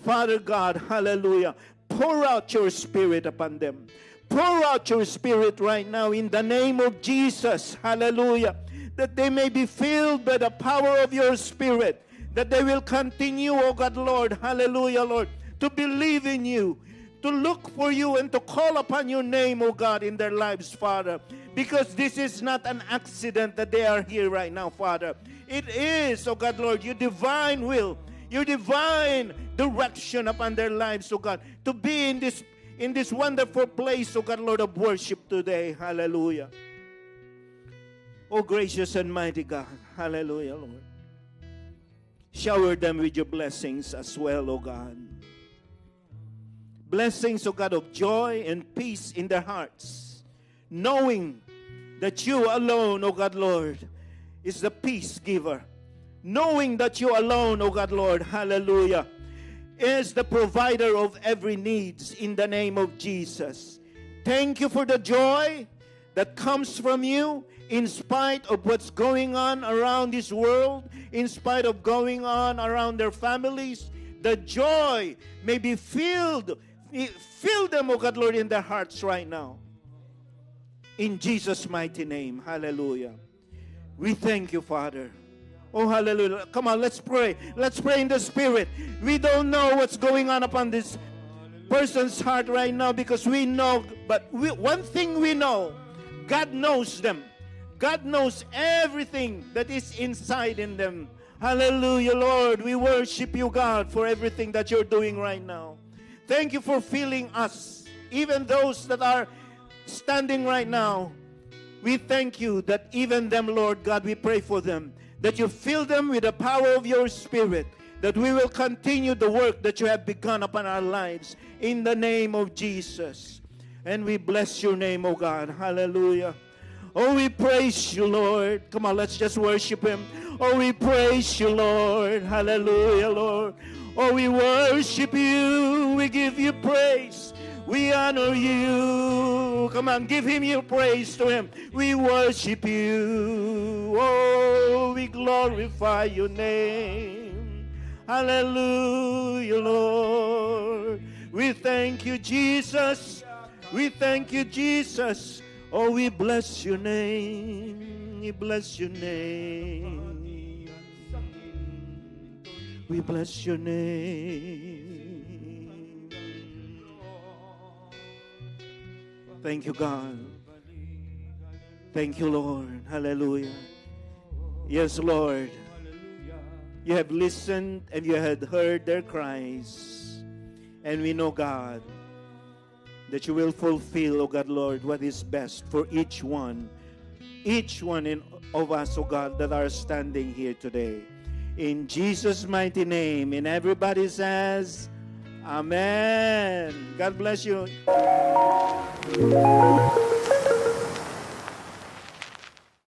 Father God, hallelujah, pour out your Spirit upon them. Pour out your Spirit right now in the name of Jesus. Hallelujah. That they may be filled by the power of your Spirit. That they will continue, oh God, Lord, hallelujah, Lord, to believe in you, to look for you and to call upon your name, oh God, in their lives, Father. Because this is not an accident that they are here right now, Father. It is, oh God, Lord, your divine will, your divine direction upon their lives, oh God, to be in this wonderful place, oh God, Lord, of worship today. Hallelujah. Oh, gracious and mighty God. Hallelujah, Lord. Shower them with your blessings as well, oh God. Blessings, oh God, of joy and peace in their hearts, knowing that you alone, oh God, Lord, is the peace giver. Knowing that you alone, oh God, Lord, hallelujah, is the provider of every needs in the name of Jesus. Thank you for the joy that comes from you in spite of what's going on around this world, in spite of going on around their families. The joy may be filled. Fill them, oh God, Lord, in their hearts right now. In Jesus' mighty name, hallelujah. We thank you, Father. Oh, hallelujah. Come on, let's pray. Let's pray in the Spirit. We don't know what's going on upon this person's heart right now because we know, but one thing we know, God knows them. God knows everything that is inside in them. Hallelujah, Lord. We worship you, God, for everything that you're doing right now. Thank you for filling us, even those that are standing right now. We thank you that even them, Lord God, we pray for them, that you fill them with the power of your Spirit, that we will continue the work that you have begun upon our lives in the name of Jesus. And we bless your name, oh God. Hallelujah. Oh, we praise you, Lord. Come on, let's just worship him. Oh, we praise you, Lord. Hallelujah, Lord. Oh, we worship you. We give you praise. We honor you. Come on, give him your praise to him. We worship you. Oh, we glorify your name. Hallelujah, Lord. We thank you, Jesus. We thank you, Jesus. Oh, we bless your name. We bless your name. We bless your name. Thank you, God. Thank you, Lord. Hallelujah. Yes, Lord. You have listened and you had heard their cries. And we know, God, that you will fulfill, oh God, Lord, what is best for each one of us, oh God, that are standing here today. In Jesus' mighty name, and everybody says, Amen. God bless you.